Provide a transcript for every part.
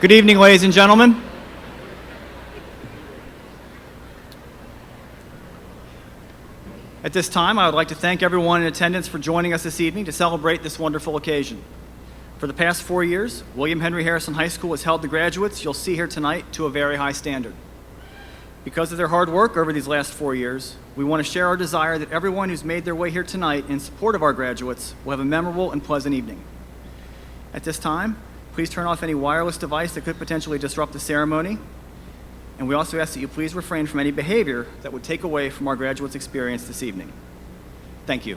Good evening, ladies and gentlemen. At this time, I would like to thank everyone in attendance for joining us this evening to celebrate this wonderful occasion. For the past 4 years, William Henry Harrison High School has held the graduates you'll see here tonight to a very high standard. Because of their hard work over these last 4 years, we want to share our desire that everyone who's made their way here tonight in support of our graduates will have a memorable and pleasant evening. At this time, please turn off any wireless device that could potentially disrupt the ceremony. And we also ask that you please refrain from any behavior that would take away from our graduates' experience this evening. Thank you.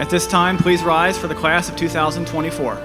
At this time, please rise for the class of 2024.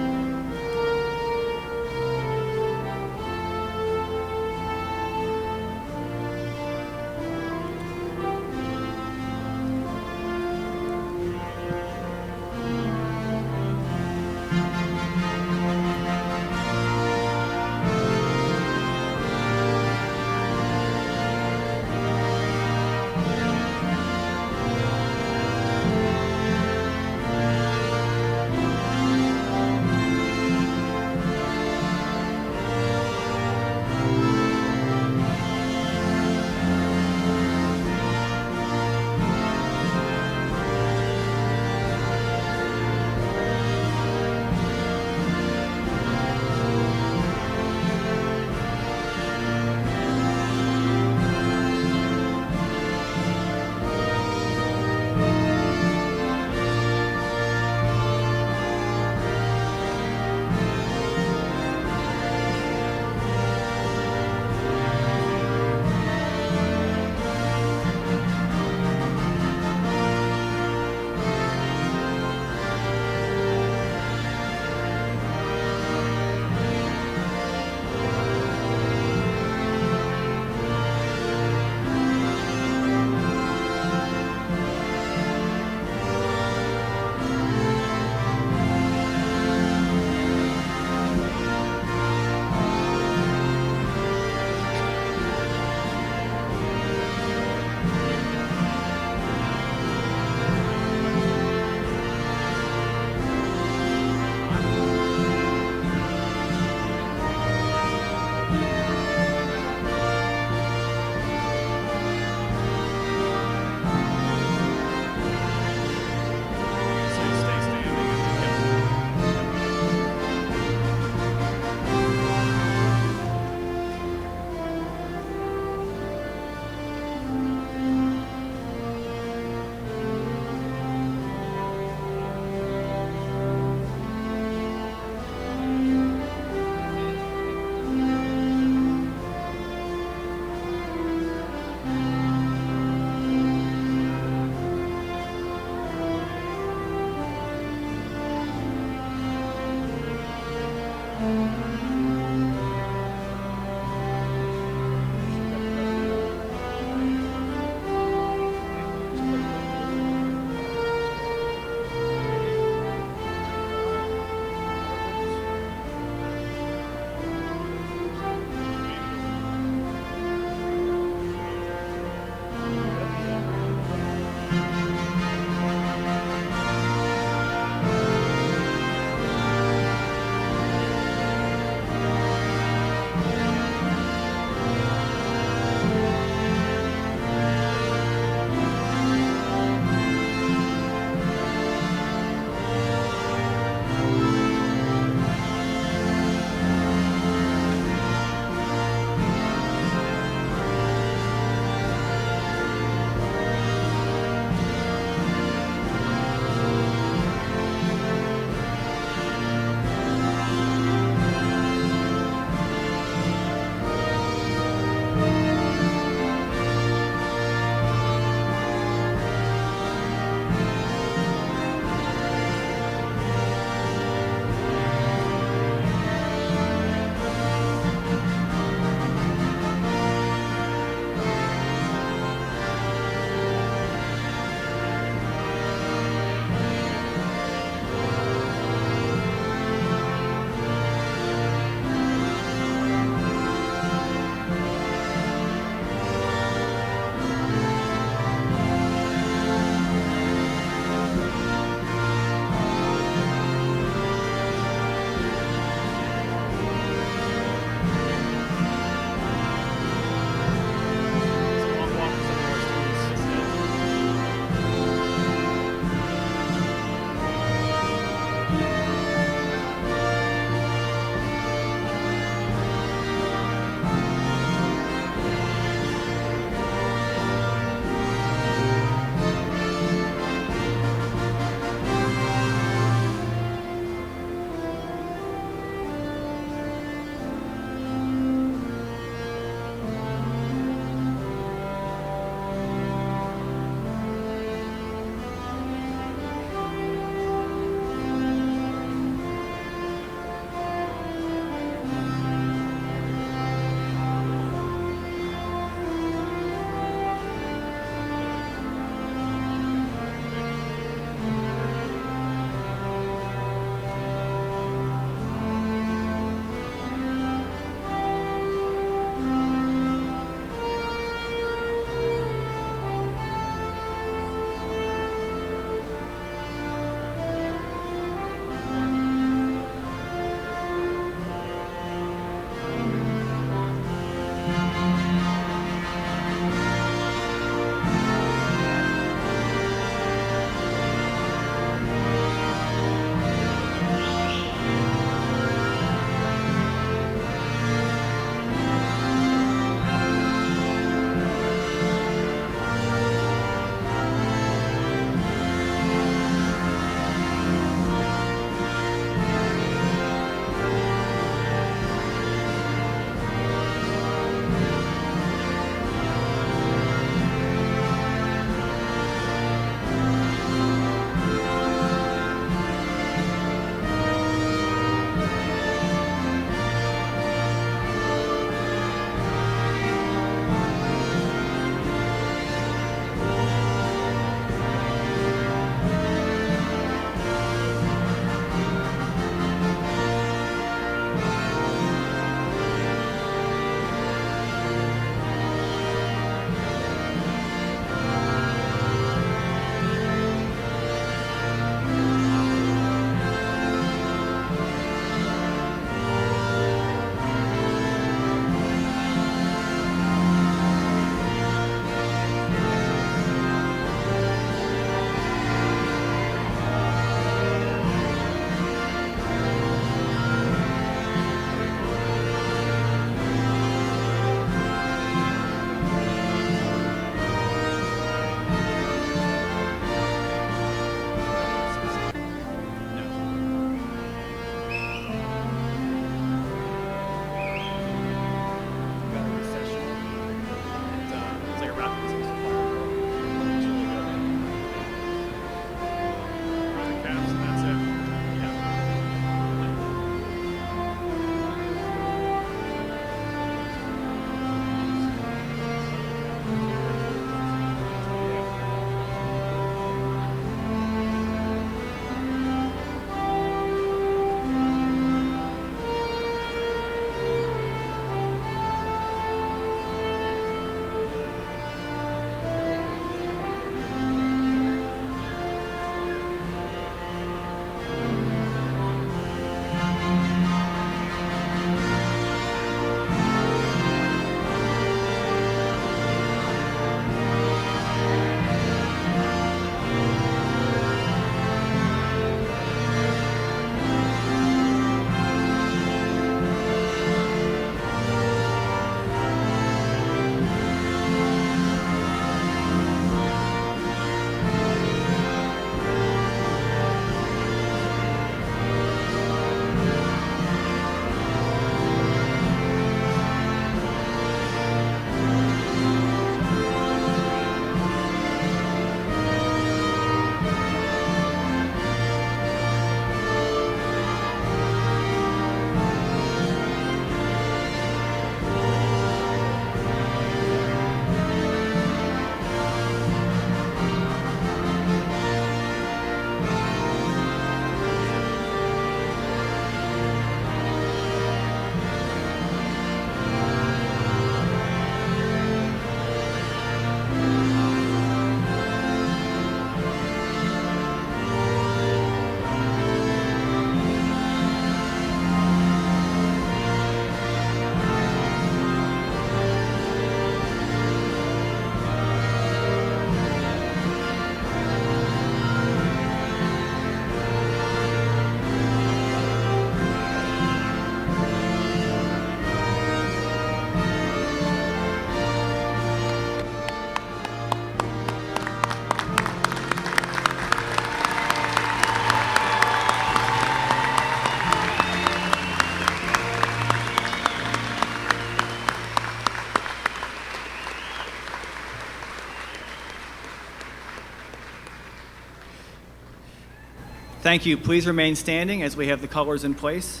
Thank you. Please remain standing as we have the colors in place.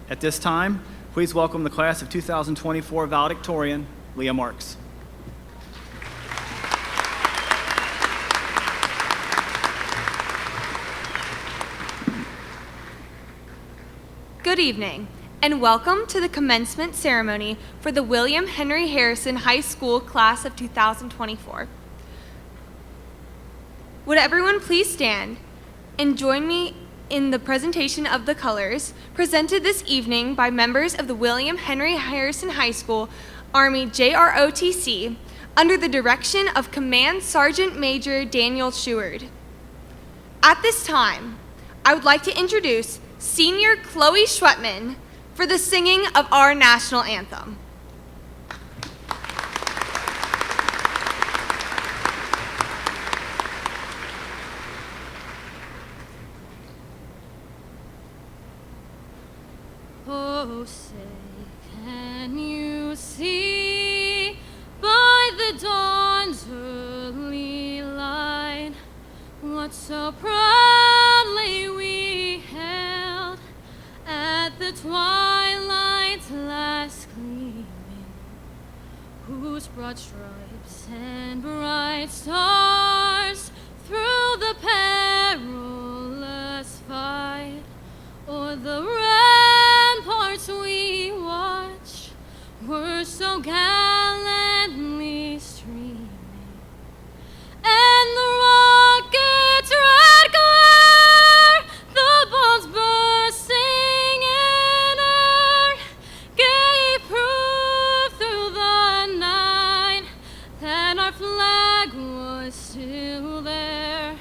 At this time, please welcome the class of 2024 valedictorian, Leah Marks. Good evening, and welcome to the commencement ceremony for the William Henry Harrison High School class of 2024. Would everyone please stand and join me in the presentation of the colors presented this evening by members of the William Henry Harrison High School Army JROTC under the direction of Command Sergeant Major Daniel Sheward. At this time, I would like to introduce Senior Chloe Schwetman for the singing of our national anthem. Oh, say, can you see by the dawn's early light what so proudly we held at the twilight's last gleaming, whose broad stripes and bright stars through the perilous fight o'er the ramparts we watch were so gallantly streaming, and the rocket's red glare, the bombs bursting in air, gave proof through the night that our flag was still there.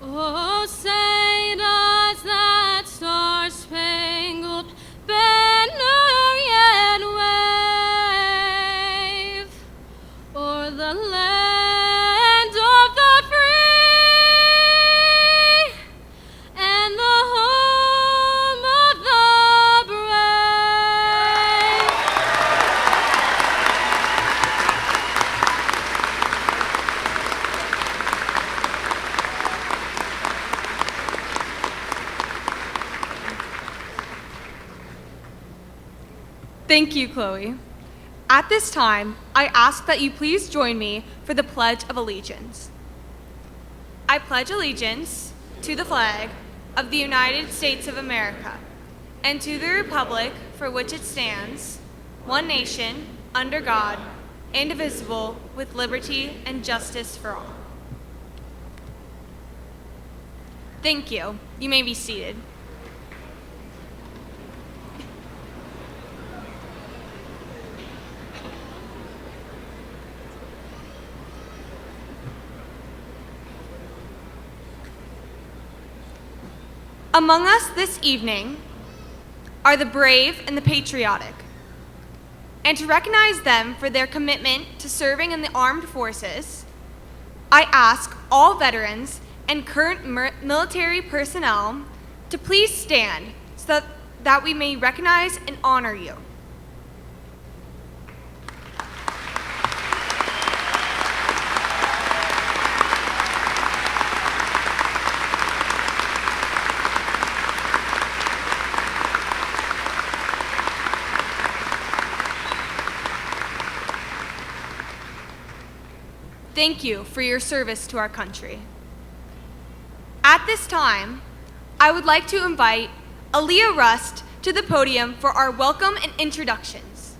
Oh, say does that star-spangled banner yet wave o'er the land of the free and the home of the brave? Thank you, Chloe. At this time, I ask that you please join me for the Pledge of Allegiance. I pledge allegiance to the flag of the United States of America and to the republic for which it stands, one nation, under God, indivisible, with liberty and justice for all. Thank you. You may be seated. Among us this evening are the brave and the patriotic. And to recognize them for their commitment to serving in the armed forces, I ask all veterans and current military personnel to please stand so that we may recognize and honor you. Thank you for your service to our country. At this time, I would like to invite Aaliyah Rust to the podium for our welcome and introductions.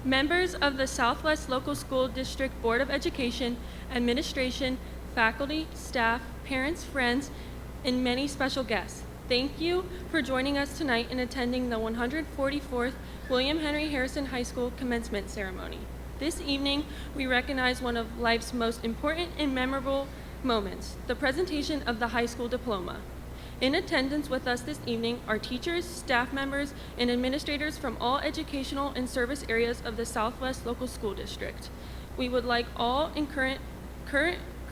Members of the Southwest Local School District Board of Education, administration, faculty, staff, parents, friends, and many special guests. Thank you for joining us tonight and attending the 144th William Henry Harrison High School commencement ceremony. This evening, we recognize one of life's most important and memorable moments, the presentation of the high school diploma. In attendance with us this evening are teachers, staff members, and administrators from all educational and service areas of the Southwest Local School District. We would like all and current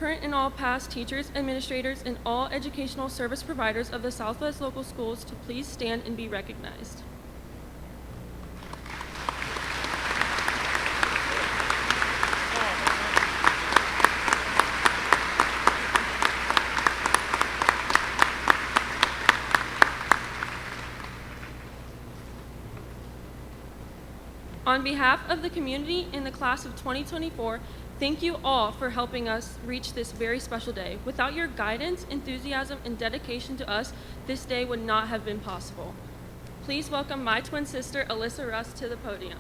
and all past teachers, administrators, and all educational service providers of the Southwest Local Schools to please stand and be recognized. On behalf of the community in the class of 2024, thank you all for helping us reach this very special day. Without your guidance, enthusiasm, and dedication to us, this day would not have been possible. Please welcome my twin sister, Alyssa Russ, to the podium.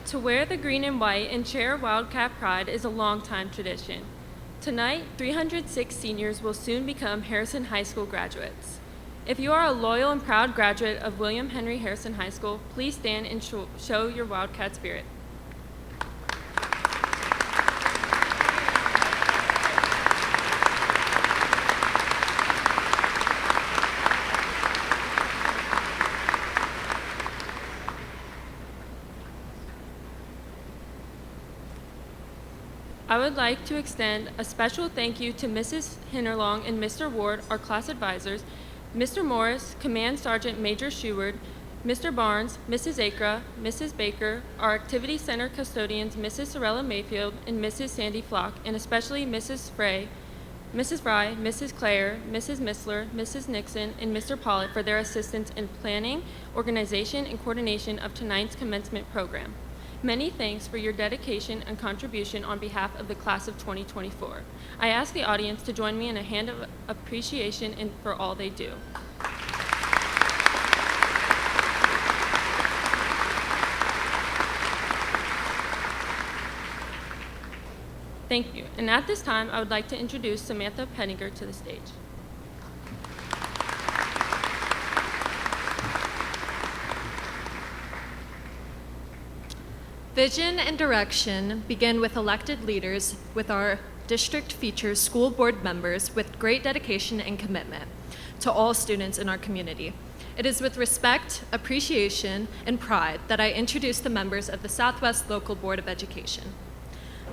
To wear the green and white and share Wildcat pride is a long-time tradition. Tonight, 306 seniors will soon become Harrison High School graduates. If you are a loyal and proud graduate of William Henry Harrison High School, please stand and show your Wildcat spirit. I would like to extend a special thank you to Mrs. Hinnerlong and Mr. Ward, our class advisors, Mr. Morris, Command Sergeant Major Sheward, Mr. Barnes, Mrs. Akra, Mrs. Baker, our Activity Center custodians, Mrs. Sorella Mayfield, and Mrs. Sandy Flock, and especially Mrs. Fry, Mrs. Clare, Mrs. Missler, Mrs. Nixon, and Mr. Pollitt for their assistance in planning, organization, and coordination of tonight's commencement program. Many thanks for your dedication and contribution on behalf of the class of 2024. I ask the audience to join me in a hand of appreciation for all they do. Thank you. And at this time, I would like to introduce Samantha Penninger to the stage. Vision and direction begin with elected leaders, with our district features school board members with great dedication and commitment to all students in our community. It is with respect, appreciation, and pride that I introduce the members of the Southwest Local Board of Education.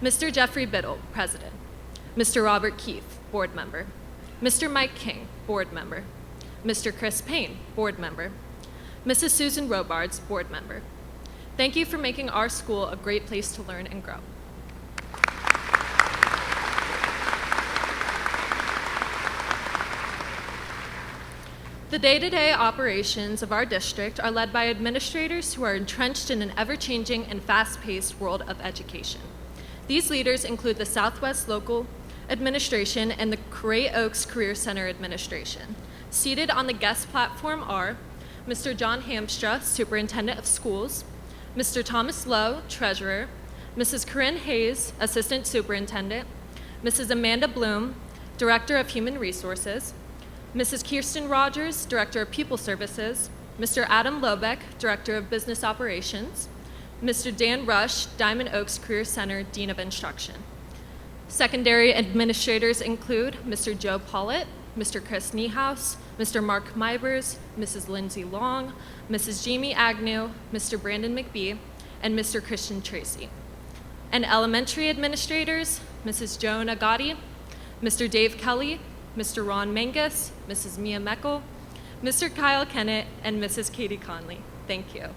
Mr. Jeffrey Biddle, President. Mr. Robert Keith, Board Member. Mr. Mike King, Board Member. Mr. Chris Payne, Board Member. Mrs. Susan Robards, Board Member. Thank you for making our school a great place to learn and grow. The day-to-day operations of our district are led by administrators who are entrenched in an ever-changing and fast-paced world of education. These leaders include the Southwest Local Administration and the Cray Oaks Career Center Administration. Seated on the guest platform are Mr. John Hamstra, Superintendent of Schools, Mr. Thomas Lowe, Treasurer, Mrs. Corinne Hayes, Assistant Superintendent, Mrs. Amanda Bloom, Director of Human Resources, Mrs. Kirsten Rogers, Director of Pupil Services, Mr. Adam Lobeck, Director of Business Operations, Mr. Dan Rush, Diamond Oaks Career Center, Dean of Instruction. Secondary administrators include Mr. Joe Pollitt, Mr. Chris Niehaus, Mr. Mark Mybers, Mrs. Lindsay Long, Mrs. Jamie Agnew, Mr. Brandon McBee, and Mr. Christian Tracy. And elementary administrators, Mrs. Joan Agati, Mr. Dave Kelly, Mr. Ron Mangus, Mrs. Mia Meckel, Mr. Kyle Kennett, and Mrs. Katie Conley. Thank you.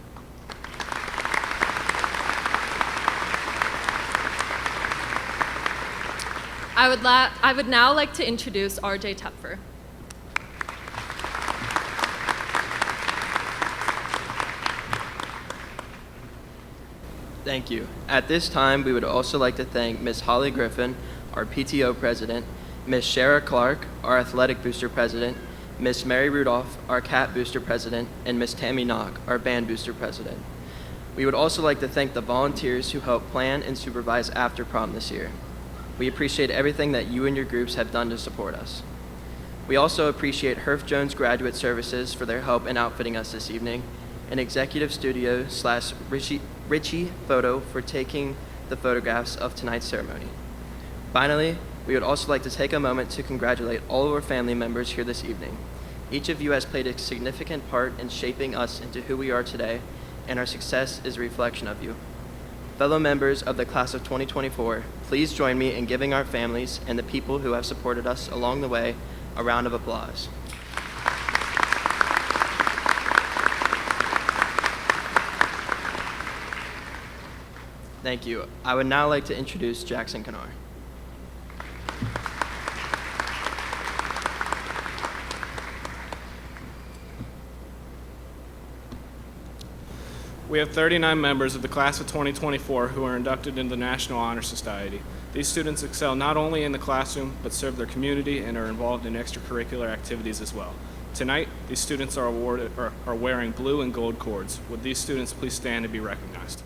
I would now like to introduce R.J. Tepfer. Thank you. At this time, we would also like to thank Ms. Holly Griffin, our PTO president, Ms. Shara Clark, our athletic booster president, Ms. Mary Rudolph, our CAT booster president, and Ms. Tammy Knock, our band booster president. We would also like to thank the volunteers who helped plan and supervise after prom this year. We appreciate everything that you and your groups have done to support us. We also appreciate Herff Jones Graduate Services for their help in outfitting us this evening, and Executive Studio / Richie Photo for taking the photographs of tonight's ceremony. Finally, we would also like to take a moment to congratulate all of our family members here this evening. Each of you has played a significant part in shaping us into who we are today, and our success is a reflection of you. Fellow members of the class of 2024, please join me in giving our families and the people who have supported us along the way a round of applause. Thank you. I would now like to introduce Jackson Kanar. we have 39 members of the class of 2024 who are inducted into the National Honor Society. These students excel not only in the classroom, but serve their community and are involved in extracurricular activities as well. Tonight, these students are wearing blue and gold cords. Would these students please stand and be recognized?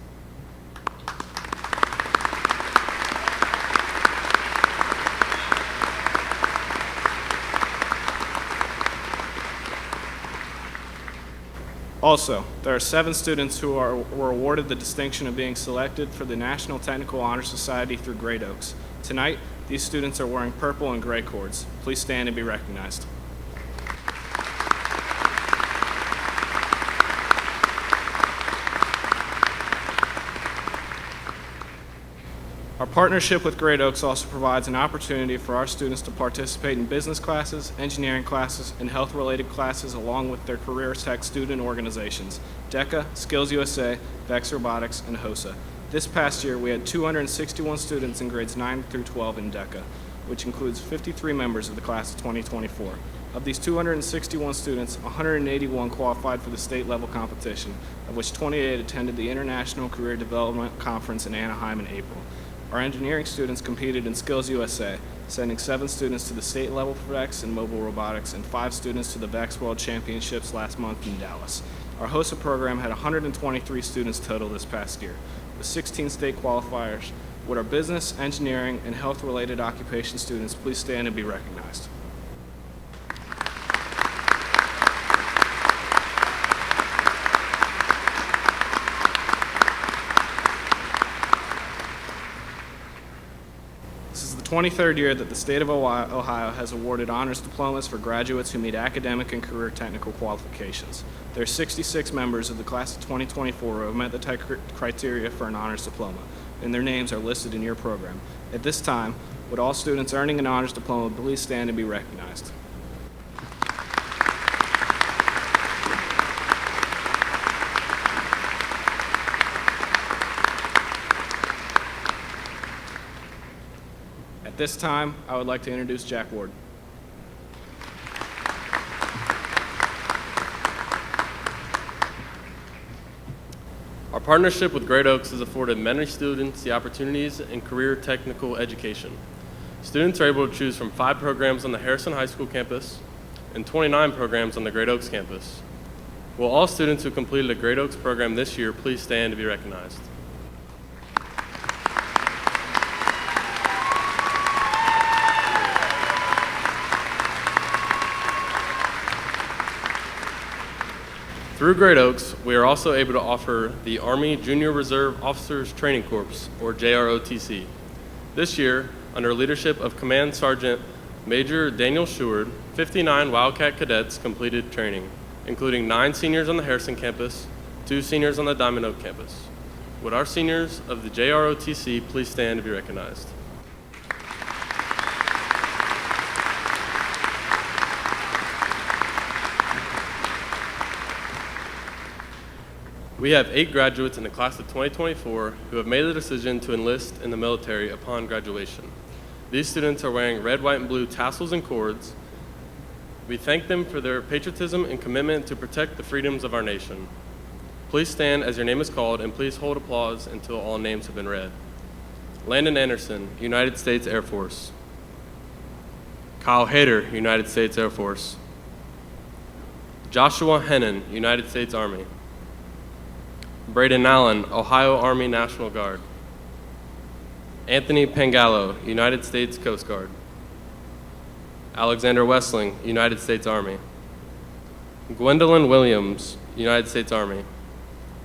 Also, there are 7 students who were awarded the distinction of being selected for the National Technical Honor Society through Great Oaks. Tonight, these students are wearing purple and gray cords. Please stand and be recognized. Our partnership with Great Oaks also provides an opportunity for our students to participate in business classes, engineering classes, and health-related classes along with their career tech student organizations, DECA, Skills USA, Vex Robotics, and HOSA. This past year, we had 261 students in grades 9 through 12 in DECA, which includes 53 members of the class of 2024. Of these 261 students, 181 qualified for the state-level competition, of which 28 attended the International Career Development Conference in Anaheim in April. Our engineering students competed in Skills USA, sending 7 students to the state level for VEX and mobile robotics and 5 students to the VEX World Championships last month in Dallas. Our HOSA program had 123 students total this past year, with 16 state qualifiers. Would our business, engineering, and health-related occupation students please stand and be recognized? This is the 23rd year that the state of Ohio has awarded honors diplomas for graduates who meet academic and career technical qualifications. There are 66 members of the class of 2024 who have met the criteria for an honors diploma, and their names are listed in your program. At this time, would all students earning an honors diploma please stand and be recognized? At this time, I would like to introduce Jack Ward. Our partnership with Great Oaks has afforded many students the opportunities in career technical education. Students are able to choose from 5 programs on the Harrison High School campus and 29 programs on the Great Oaks campus. Will all students who completed a Great Oaks program this year please stand to be recognized? Through Great Oaks, we are also able to offer the Army Junior Reserve Officers Training Corps, or JROTC. This year, under leadership of Command Sergeant Major Daniel Sheward, 59 Wildcat cadets completed training, including 9 seniors on the Harrison campus, 2 seniors on the Diamond Oak campus. Would our seniors of the JROTC please stand to be recognized? We have 8 graduates in the class of 2024 who have made the decision to enlist in the military upon graduation. These students are wearing red, white, and blue tassels and cords. We thank them for their patriotism and commitment to protect the freedoms of our nation. Please stand as your name is called, and please hold applause until all names have been read. Landon Anderson, United States Air Force. Kyle Hayter, United States Air Force. Joshua Hennon, United States Army. Braden Allen, Ohio Army National Guard. Anthony Pangallo, United States Coast Guard. Alexander Westling, United States Army. Gwendolyn Williams, United States Army.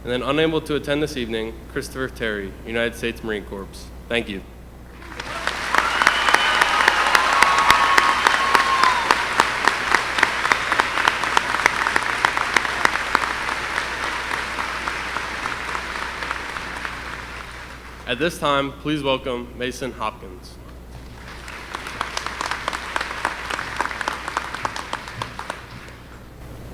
And then unable to attend this evening, Christopher Terry, United States Marine Corps. Thank you. At this time, please welcome Mason Hopkins.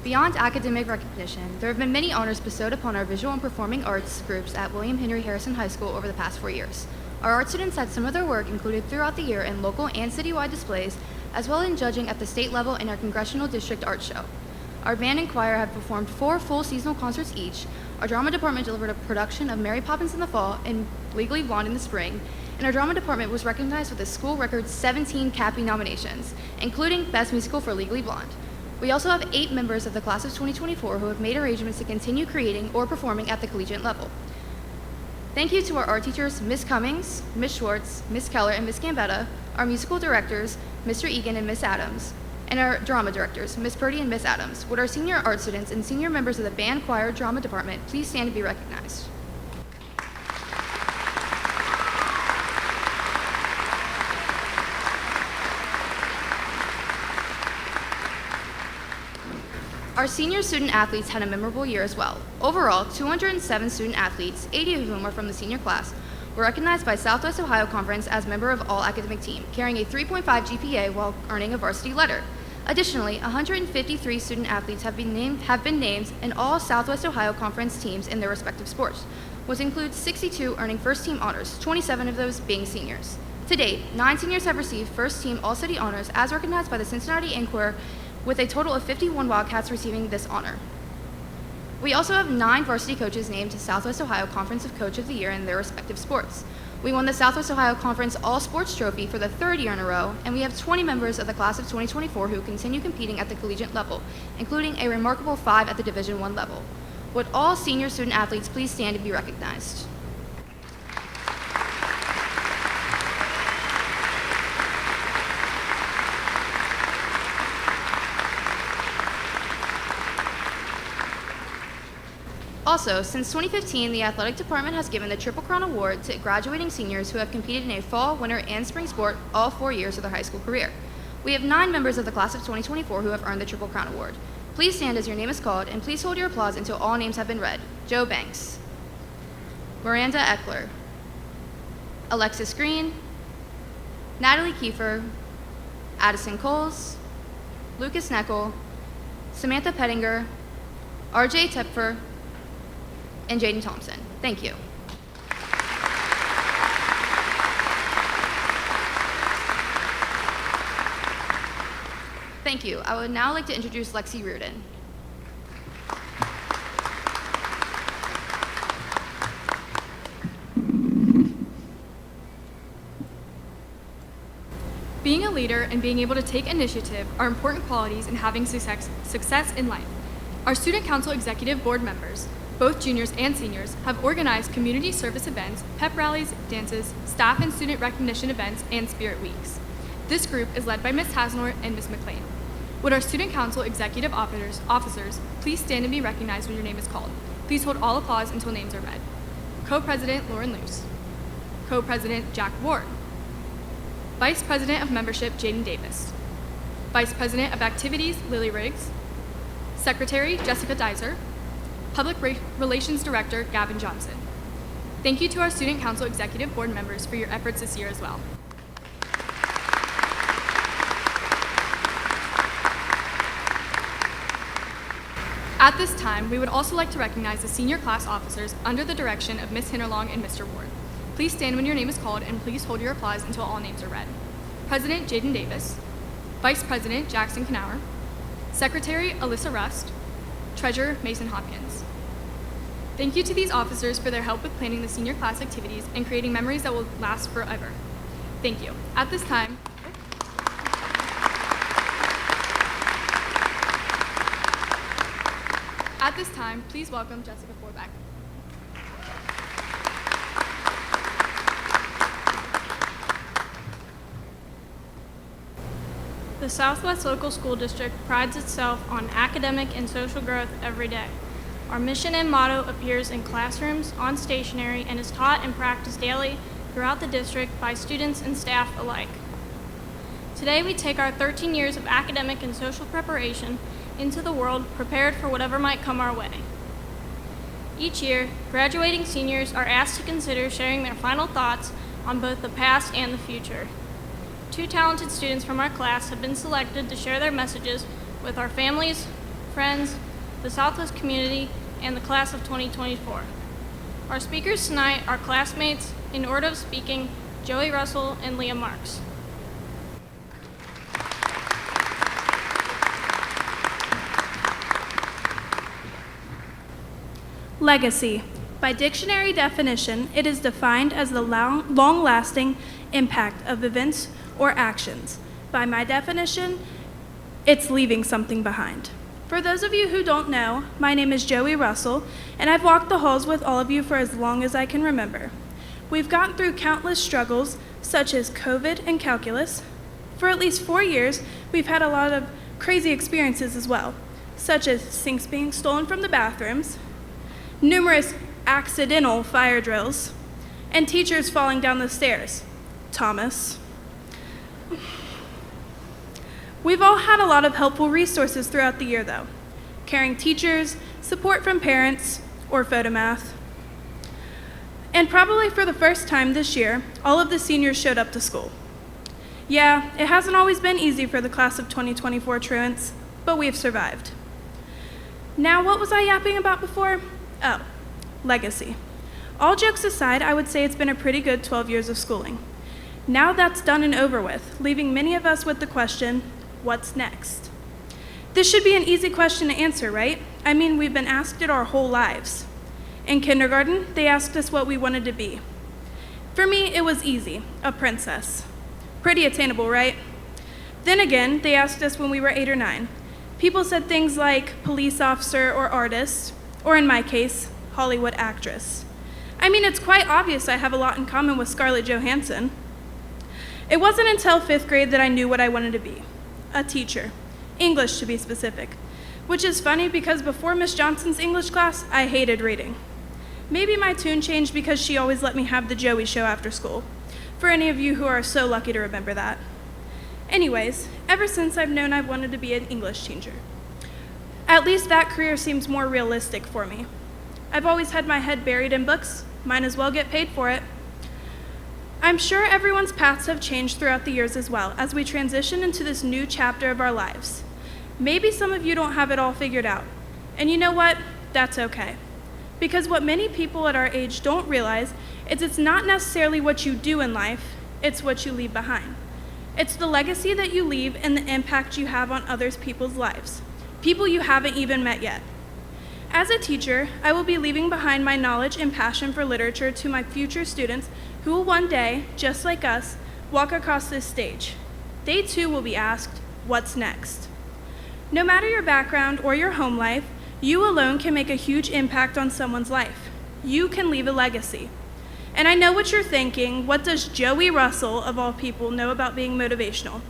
Beyond academic recognition, there have been many honors bestowed upon our visual and performing arts groups at William Henry Harrison High School over the past 4 years. Our art students had some of their work included throughout the year in local and citywide displays, as well as in judging at the state level in our Congressional District Art Show. Our band and choir have performed 4 full seasonal concerts each. our drama department delivered a production of Mary Poppins in the fall and Legally Blonde in the spring, and our drama department was recognized with a school record 17 CAPI nominations, including Best Musical for Legally Blonde. We also have 8 members of the class of 2024 who have made arrangements to continue creating or performing at the collegiate level. Thank you to our art teachers, Ms. Cummings, Ms. Schwartz, Ms. Keller, and Ms. Gambetta, our musical directors, Mr. Egan and Ms. Adams, and our drama directors, Ms. Purdy and Ms. Adams. Would our senior art students and senior members of the band, choir, drama department please stand to be recognized? Our senior student athletes had a memorable year as well. Overall, 207 student athletes, 80 of whom are from the senior class, were recognized by Southwest Ohio Conference as member of all academic team, carrying a 3.5 GPA while earning a varsity letter. Additionally, 153 student athletes have been named in all Southwest Ohio Conference teams in their respective sports, which includes 62 earning first team honors, 27 of those being seniors. To date, 9 seniors have received first team all-city honors as recognized by the Cincinnati Enquirer, with a total of 51 Wildcats receiving this honor. We also have 9 varsity coaches named to Southwest Ohio Conference of Coach of the Year in their respective sports. We won the Southwest Ohio Conference All-Sports Trophy for the 3rd year in a row, and we have 20 members of the class of 2024 who continue competing at the collegiate level, including a remarkable 5 at the Division I level. Would all senior student athletes please stand to be recognized? Also, since 2015, the athletic department has given the Triple Crown Award to graduating seniors who have competed in a fall, winter, and spring sport all 4 years of their high school career. We have 9 members of the class of 2024 who have earned the Triple Crown Award. Please stand as your name is called, and please hold your applause until all names have been read. Joe Banks, Miranda Eckler, Alexis Green, Natalie Kiefer, Addison Coles, Lucas Neckel, Samantha Pettinger, RJ Tepfer, and Jaden Thompson. Thank you. Thank you. I would now like to introduce Lexi Reardon. Being a leader and being able to take initiative are important qualities in having success in life. Our Student Council Executive Board members, both juniors and seniors, have organized community service events, pep rallies, dances, staff and student recognition events, and spirit weeks. This group is led by Ms. Hasnor and Ms. McLean. Would our Student Council Executive officers please stand and be recognized when your name is called? Please hold all applause until names are read. Co-President Lauren Luce. Co-President Jack Ward. Vice President of Membership Jaden Davis. Vice President of Activities Lily Riggs. Secretary Jessica Dizer. Public Relations Director Gavin Johnson. Thank you to our Student Council Executive Board members for your efforts this year as well. At this time, we would also like to recognize the senior class officers under the direction of Ms. Hinterlong and Mr. Ward. Please stand when your name is called and please hold your applause until all names are read. President Jaden Davis, Vice President Jackson Knauer, Secretary Alyssa Rust, Treasurer Mason Hopkins. Thank you to these officers for their help with planning the senior class activities and creating memories that will last forever. Thank you. At this time, please welcome Jessica Forbeck. The Southwest Local School District prides itself on academic and social growth every day. Our mission and motto appears in classrooms, on stationery, and is taught and practiced daily throughout the district by students and staff alike. Today, we take our 13 years of academic and social preparation into the world, prepared for whatever might come our way. Each year, graduating seniors are asked to consider sharing their final thoughts on both the past and the future. 2 talented students from our class have been selected to share their messages with our families, friends, the Southwest community, and the class of 2024. Our speakers tonight are classmates, in order of speaking, Joey Russell and Leah Marks. Legacy. By dictionary definition, it is defined as the long-lasting impact of events or actions. By my definition, it's leaving something behind. For those of you who don't know, my name is Joey Russell, and I've walked the halls with all of you for as long as I can remember. We've gotten through countless struggles, such as COVID and calculus. For at least 4 years, we've had a lot of crazy experiences as well, such as sinks being stolen from the bathrooms, numerous accidental fire drills, and teachers falling down the stairs. Thomas. We've all had a lot of helpful resources throughout the year, though. Caring teachers, support from parents, or photomath. And probably for the first time this year, all of the seniors showed up to school. Yeah, it hasn't always been easy for the class of 2024 truants, but we've survived. Now, what was I yapping about before? Oh, legacy. All jokes aside, I would say it's been a pretty good 12 years of schooling. Now that's done and over with, leaving many of us with the question, what's next? This should be an easy question to answer, right? I mean, we've been asked it our whole lives. In kindergarten, they asked us what we wanted to be. For me, it was easy, a princess. Pretty attainable, right? Then again, they asked us when we were 8 or 9. People said things like police officer or artist, or in my case, Hollywood actress. I mean, it's quite obvious I have a lot in common with Scarlett Johansson. It wasn't until 5th grade that I knew what I wanted to be. A teacher. English, to be specific. Which is funny because before Miss Johnson's English class, I hated reading. Maybe my tune changed because she always let me have the Joey show after school. For any of you who are so lucky to remember that. Anyways, ever since I've known I've wanted to be an English teacher. At least that career seems more realistic for me. I've always had my head buried in books, might as well get paid for it. I'm sure everyone's paths have changed throughout the years as well as we transition into this new chapter of our lives. Maybe some of you don't have it all figured out. And you know what? That's okay. Because what many people at our age don't realize is it's not necessarily what you do in life, it's what you leave behind. It's the legacy that you leave and the impact you have on other people's lives, people you haven't even met yet. As a teacher, I will be leaving behind my knowledge and passion for literature to my future students who will one day, just like us, walk across this stage. They too will be asked, what's next? No matter your background or your home life, you alone can make a huge impact on someone's life. You can leave a legacy. And I know what you're thinking, what does Joey Russell, of all people, know about being motivational?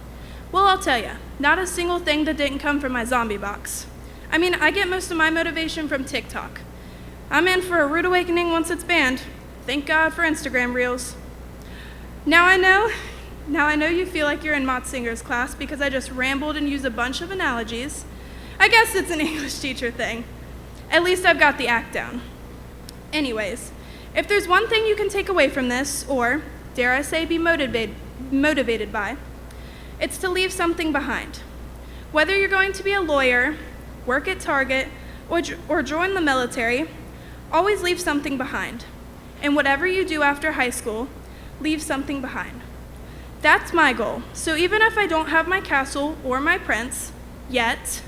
Well, I'll tell you, not a single thing that didn't come from my zombie box. I mean, I get most of my motivation from TikTok. I'm in for a rude awakening once it's banned. Thank God for Instagram Reels. Now I know you feel like you're in Mott Singer's class because I just rambled and used a bunch of analogies. I guess it's an English teacher thing. At least I've got the act down. Anyways, if there's one thing you can take away from this, or dare I say be motivated by, it's to leave something behind. Whether you're going to be a lawyer, work at Target, or join the military, always leave something behind. And whatever you do after high school, leave something behind. That's my goal. So even if I don't have my castle or my prince yet,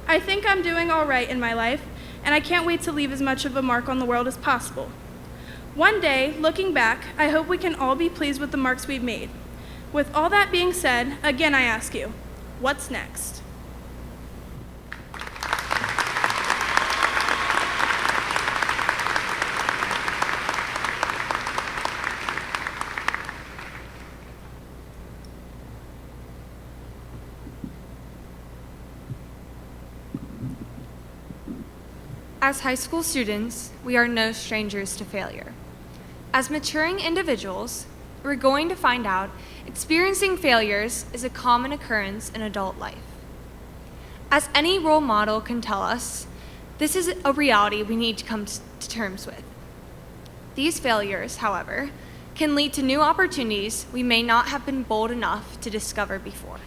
I think I'm doing all right in my life, and I can't wait to leave as much of a mark on the world as possible. One day, looking back, I hope we can all be pleased with the marks we've made. With all that being said, again I ask you, what's next? As high school students, we are no strangers to failure. As maturing individuals, we're going to find out experiencing failures is a common occurrence in adult life. As any role model can tell us, this is a reality we need to come to terms with. These failures, however, can lead to new opportunities we may not have been bold enough to discover before.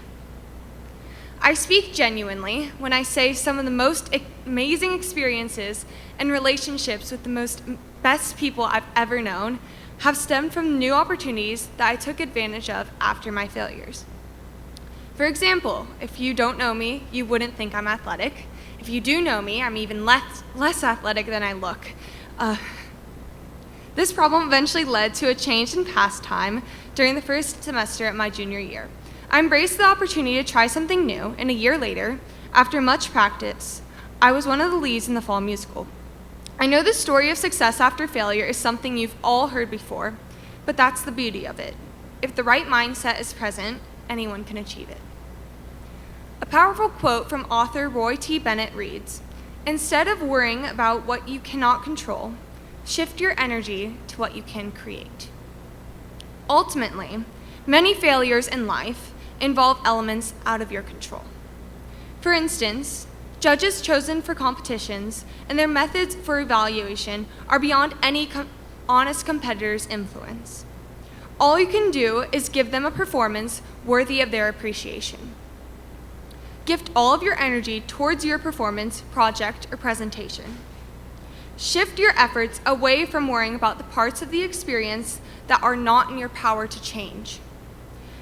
I speak genuinely when I say some of the most amazing experiences and relationships with the best people I've ever known have stemmed from new opportunities that I took advantage of after my failures. For example, if you don't know me, you wouldn't think I'm athletic. If you do know me, I'm even less athletic than I look. This problem eventually led to a change in pastime during the first semester at my junior year. I embraced the opportunity to try something new, and a year later, after much practice, I was one of the leads in the fall musical. I know the story of success after failure is something you've all heard before, but that's the beauty of it. If the right mindset is present, anyone can achieve it. A powerful quote from author Roy T. Bennett reads, "Instead of worrying about what you cannot control, shift your energy to what you can create." Ultimately, many failures in life involve elements out of your control. For instance, judges chosen for competitions and their methods for evaluation are beyond any honest competitor's influence. All you can do is give them a performance worthy of their appreciation. Gift all of your energy towards your performance, project, or presentation. Shift your efforts away from worrying about the parts of the experience that are not in your power to change.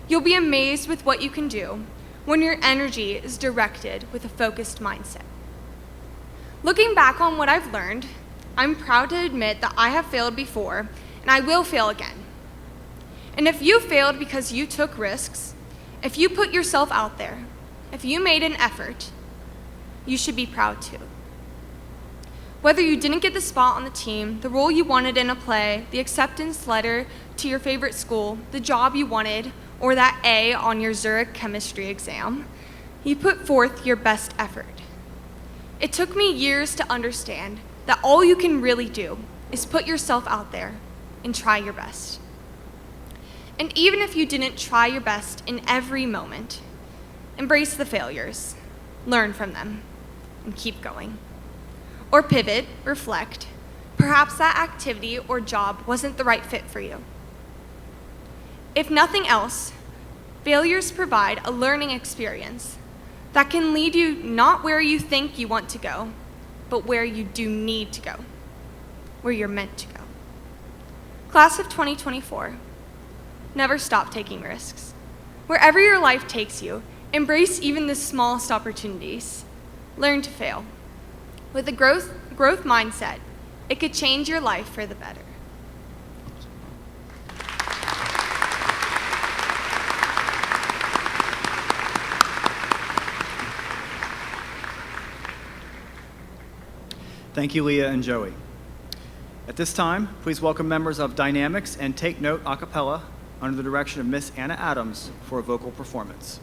You'll be amazed with what you can do when your energy is directed with a focused mindset. Looking back on what I've learned, I'm proud to admit that I have failed before, and I will fail again. And if you failed because you took risks, if you put yourself out there, if you made an effort, you should be proud too. Whether you didn't get the spot on the team, the role you wanted in a play, the acceptance letter to your favorite school, the job you wanted, or that A on your Zurich chemistry exam, you put forth your best effort. It took me years to understand that all you can really do is put yourself out there and try your best. And even if you didn't try your best in every moment, embrace the failures, learn from them, and keep going. Or pivot, reflect. Perhaps that activity or job wasn't the right fit for you. If nothing else, failures provide a learning experience that can lead you not where you think you want to go, but where you do need to go, where you're meant to go. Class of 2024, never stop taking risks. Wherever your life takes you, embrace even the smallest opportunities. Learn to fail. With a growth mindset, it could change your life for the better. Thank you, Leah and Joey. At this time, please welcome members of Dynamics and Take Note a cappella under the direction of Miss Anna Adams for a vocal performance.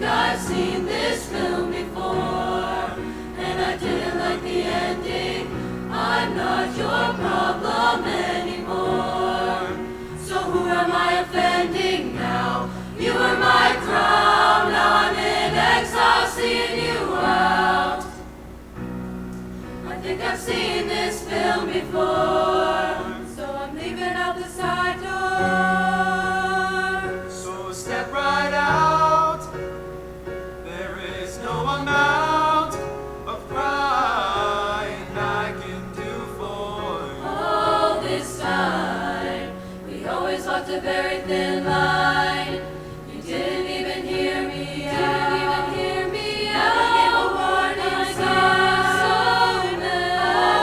I've seen this film before, and I didn't not your problem anymore. So who am I offending now? You were my crown, now I'm in exile seeing you out. I think I've seen this film before, so I'm leaving out the side door. So step right out. There is no amount of crying I can do for you. All this time, we always walked a very thin line. You didn't even hear me out. Never gave a warning sign.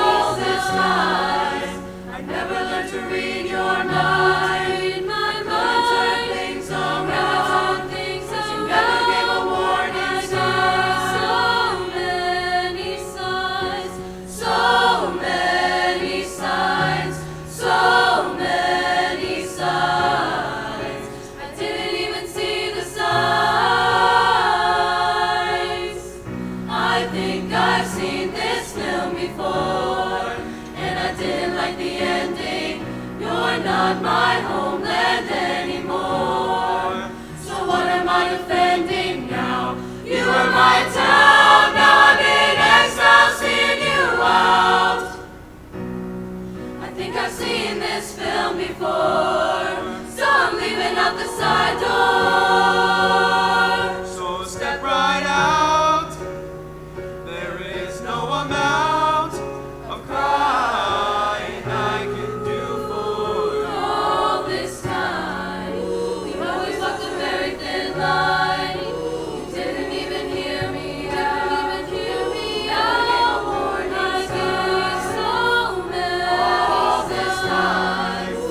All this time, I never learned to read your mind. Couldn't turn things around. But you never gave a warning sign. So many signs. So many signs. So many signs. I didn't even see the signs. I think I've seen this film before, and I didn't like the ending. You're not my homeland anymore. So what am I defending now? You were my town, now I'm in exile seeing you out. I think I've seen this film before, so I'm leaving out the side door. So step right out. There is no amount of crying I can do for you. All this time, we always walked a very thin line. You didn't even hear me out. Never gave a warning sign. All this time, I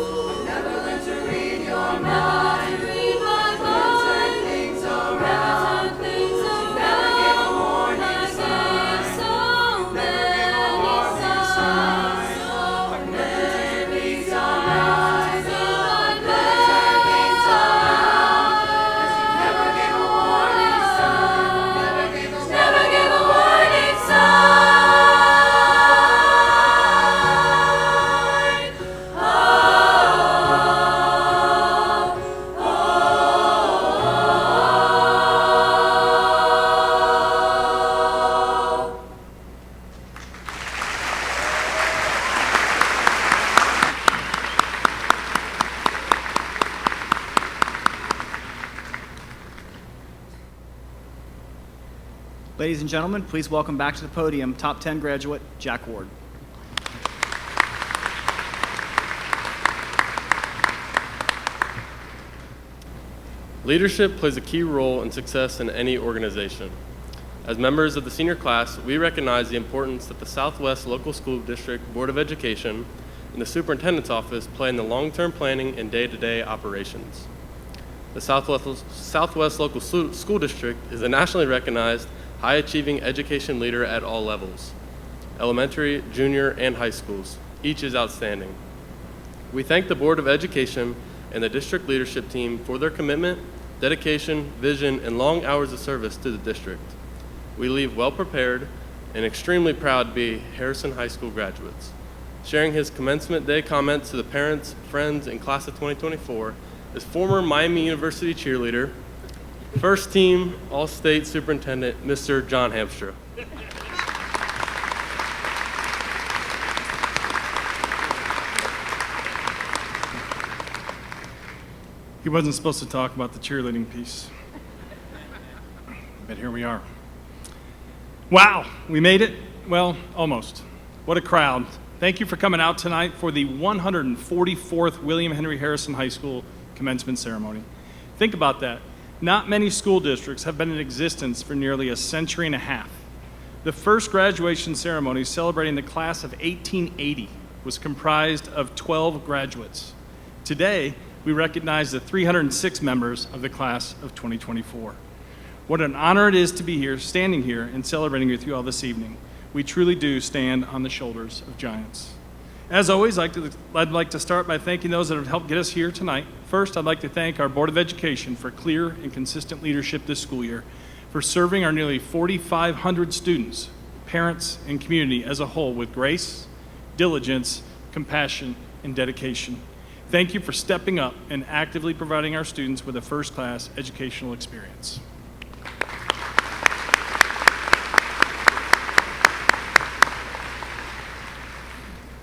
never learned to read your mind. Couldn't turn things around. But you never gave a warning sign. Ladies and gentlemen, please welcome back to the podium top 10 graduate Jack Ward. Leadership plays a key role in success in any organization. As members of the senior class, we recognize the importance that the Southwest Local School District Board of Education and the Superintendent's Office play in the long-term planning and day-to-day operations. The Southwest Local School District is a nationally recognized, high-achieving education leader at all levels, elementary, junior, and high schools. Each is outstanding. We thank the Board of Education and the district leadership team for their commitment, dedication, vision, and long hours of service to the district. We leave well prepared and extremely proud to be Harrison High School graduates. Sharing his commencement day comments to the parents, friends, and class of 2024 is former Miami University cheerleader, first team All-State Superintendent, Mr. John Hamstra. He wasn't supposed to talk about the cheerleading piece, but here we are. Wow, we made it? Well, almost. What a crowd. Thank you for coming out tonight for the 144th William Henry Harrison High School commencement ceremony. Think about that. Not many school districts have been in existence for nearly a century and a half. The first graduation ceremony celebrating the class of 1880 was comprised of 12 graduates. Today, we recognize the 306 members of the class of 2024. What an honor it is to be here, standing here, and celebrating with you all this evening. We truly do stand on the shoulders of giants. As always, I'd like to start by thanking those that have helped get us here tonight. First, I'd like to thank our Board of Education for clear and consistent leadership this school year, for serving our nearly 4,500 students, parents, and community as a whole with grace, diligence, compassion, and dedication. Thank you for stepping up and actively providing our students with a first-class educational experience.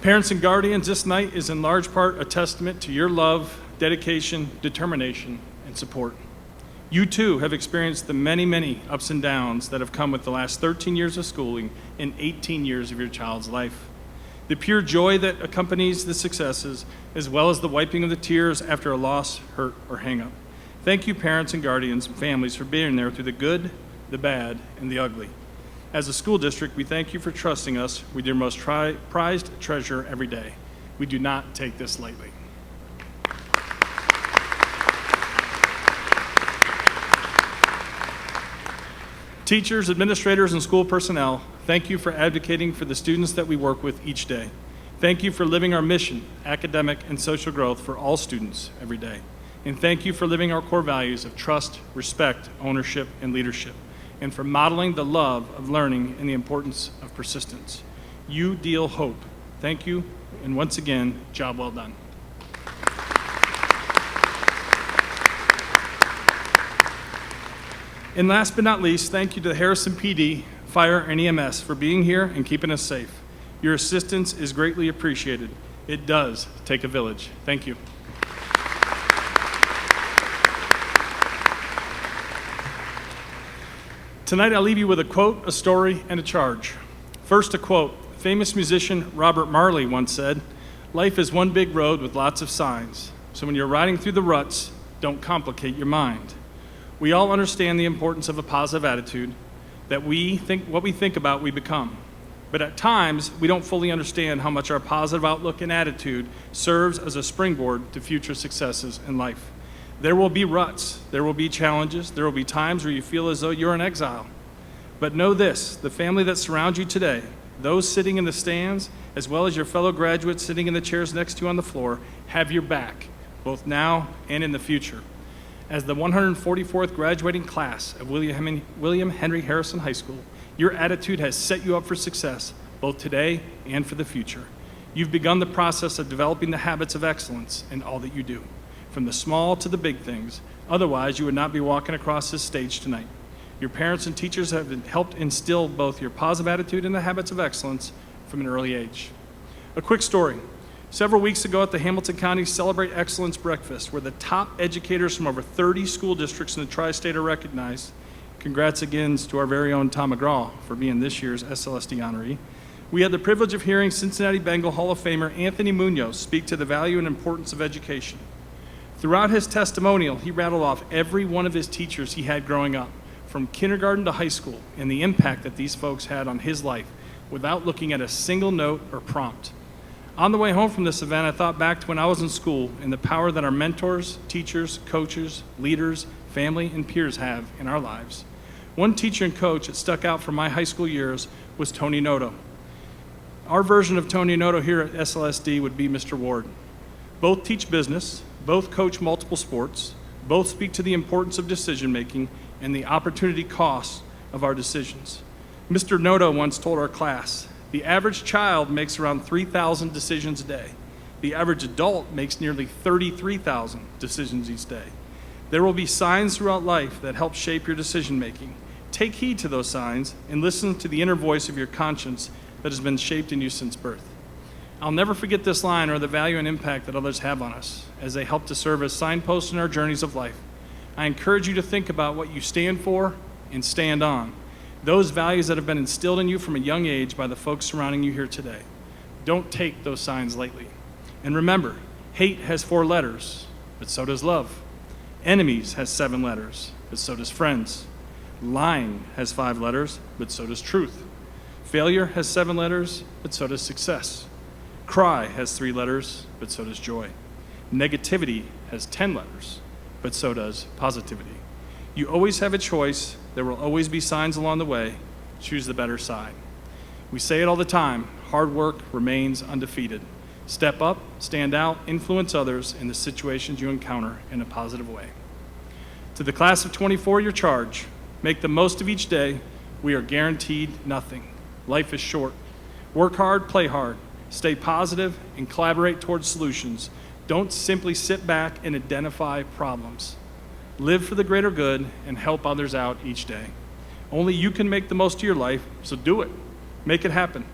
Parents and guardians, this night is in large part a testament to your love, dedication, determination, and support. You too have experienced the many, many ups and downs that have come with the last 13 years of schooling and 18 years of your child's life. The pure joy that accompanies the successes, as well as the wiping of the tears after a loss, hurt, or hang-up. Thank you, parents and guardians and families, for being there through the good, the bad, and the ugly. As a school district, we thank you for trusting us with your most prized treasure every day. We do not take this lightly. Teachers, administrators, and school personnel, thank you for advocating for the students that we work with each day. Thank you for living our mission, academic and social growth for all students every day. And thank you for living our core values of trust, respect, ownership, and leadership, and for modeling the love of learning and the importance of persistence. You deal hope. Thank you, and once again, job well done. And last but not least, thank you to the Harrison PD, Fire, and EMS for being here and keeping us safe. Your assistance is greatly appreciated. It does take a village. Thank you. Tonight I'll leave you with a quote, a story, and a charge. First, a quote. Famous musician Robert Marley once said, "Life is one big road with lots of signs. So when you're riding through the ruts, don't complicate your mind." We all understand the importance of a positive attitude, that what we think about, we become. But at times, we don't fully understand how much our positive outlook and attitude serves as a springboard to future successes in life. There will be ruts, there will be challenges, there will be times where you feel as though you're in exile. But know this, the family that surrounds you today, those sitting in the stands, as well as your fellow graduates sitting in the chairs next to you on the floor, have your back, both now and in the future. As the 144th graduating class of William Henry Harrison High School, your attitude has set you up for success, both today and for the future. You've begun the process of developing the habits of excellence in all that you do, from the small to the big things. Otherwise, you would not be walking across this stage tonight. Your parents and teachers have helped instill both your positive attitude and the habits of excellence from an early age. A quick story. Several weeks ago at the Hamilton County Celebrate Excellence Breakfast, where the top educators from over 30 school districts in the tri-state are recognized, congrats again to our very own Tom McGraw for being this year's SLSD honoree, we had the privilege of hearing Cincinnati Bengal Hall of Famer Anthony Munoz speak to the value and importance of education. Throughout his testimonial, he rattled off every one of his teachers he had growing up, from kindergarten to high school, and the impact that these folks had on his life without looking at a single note or prompt. On the way home from this event, I thought back to when I was in school and the power that our mentors, teachers, coaches, leaders, family, and peers have in our lives. One teacher and coach that stuck out from my high school years was Tony Noto. Our version of Tony Noto here at SLSD would be Mr. Ward. Both teach business, both coach multiple sports, both speak to the importance of decision making and the opportunity costs of our decisions. Mr. Noto once told our class, the average child makes around 3,000 decisions a day. The average adult makes nearly 33,000 decisions each day. There will be signs throughout life that help shape your decision making. Take heed to those signs and listen to the inner voice of your conscience that has been shaped in you since birth. I'll never forget this line or the value and impact that others have on us as they help to serve as signposts in our journeys of life. I encourage you to think about what you stand for and stand on. Those values that have been instilled in you from a young age by the folks surrounding you here today. Don't take those signs lightly. And remember, hate has 4 letters, but so does love. Enemies has 7 letters, but so does friends. Lying has 5 letters, but so does truth. Failure has 7 letters, but so does success. Cry has 3 letters, but so does joy. Negativity has 10 letters, but so does positivity. You always have a choice. There will always be signs along the way. Choose the better side. We say it all the time, hard work remains undefeated. Step up, stand out, influence others in the situations you encounter in a positive way. To the class of 24, your charge. Make the most of each day. We are guaranteed nothing. Life is short. Work hard, play hard. Stay positive and collaborate towards solutions. Don't simply sit back and identify problems. Live for the greater good and help others out each day. Only you can make the most of your life, so do it. Make it happen.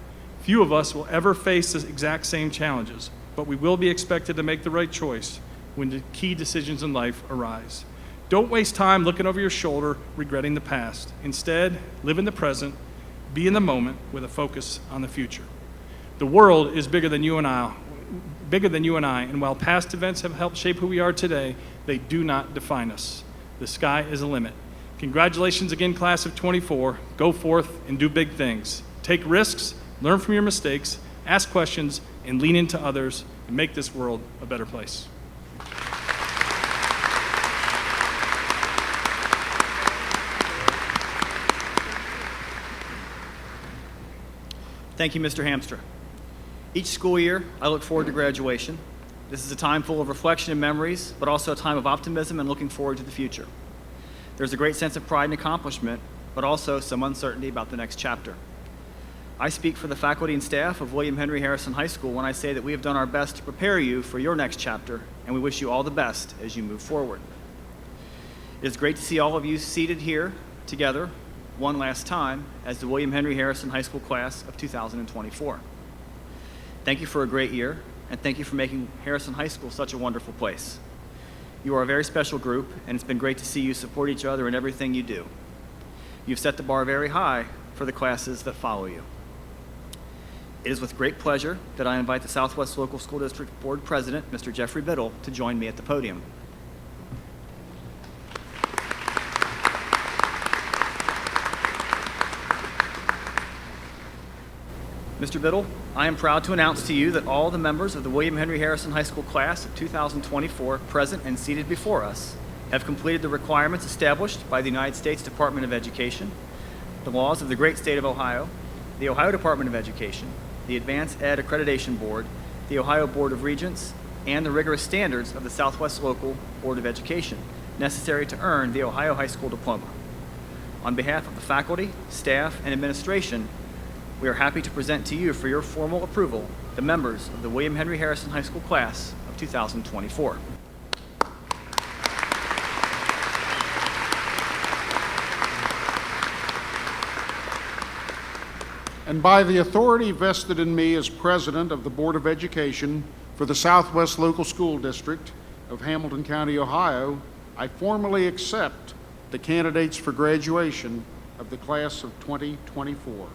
Few of us will ever face the exact same challenges, but we will be expected to make the right choice when the key decisions in life arise. Don't waste time looking over your shoulder, regretting the past. Instead, live in the present, be in the moment with a focus on the future. The world is bigger than you and I, and while past events have helped shape who we are today, they do not define us. The sky is the limit. Congratulations again, class of 24. Go forth and do big things. Take risks, learn from your mistakes, ask questions, and lean into others, and make this world a better place. Thank you, Mr. Hamstra. Each school year, I look forward to graduation. This is a time full of reflection and memories, but also a time of optimism and looking forward to the future. There's a great sense of pride and accomplishment, but also some uncertainty about the next chapter. I speak for the faculty and staff of William Henry Harrison High School when I say that we have done our best to prepare you for your next chapter, and we wish you all the best as you move forward. It is great to see all of you seated here together one last time as the William Henry Harrison High School class of 2024. Thank you for a great year, and thank you for making Harrison High School such a wonderful place. You are a very special group, and it's been great to see you support each other in everything you do. You've set the bar very high for the classes that follow you. It is with great pleasure that I invite the Southwest Local School District Board President, Mr. Jeffrey Biddle, to join me at the podium. Mr. Biddle, I am proud to announce to you that all the members of the William Henry Harrison High School class of 2024 present and seated before us have completed the requirements established by the United States Department of Education, the laws of the great state of Ohio, the Ohio Department of Education, the Advanced Ed Accreditation Board, the Ohio Board of Regents, and the rigorous standards of the Southwest Local Board of Education necessary to earn the Ohio High School Diploma. On behalf of the faculty, staff, and administration, we are happy to present to you for your formal approval the members of the William Henry Harrison High School class of 2024. And by the authority vested in me as President of the Board of Education for the Southwest Local School District of Hamilton County, Ohio, I formally accept the candidates for graduation of the class of 2024.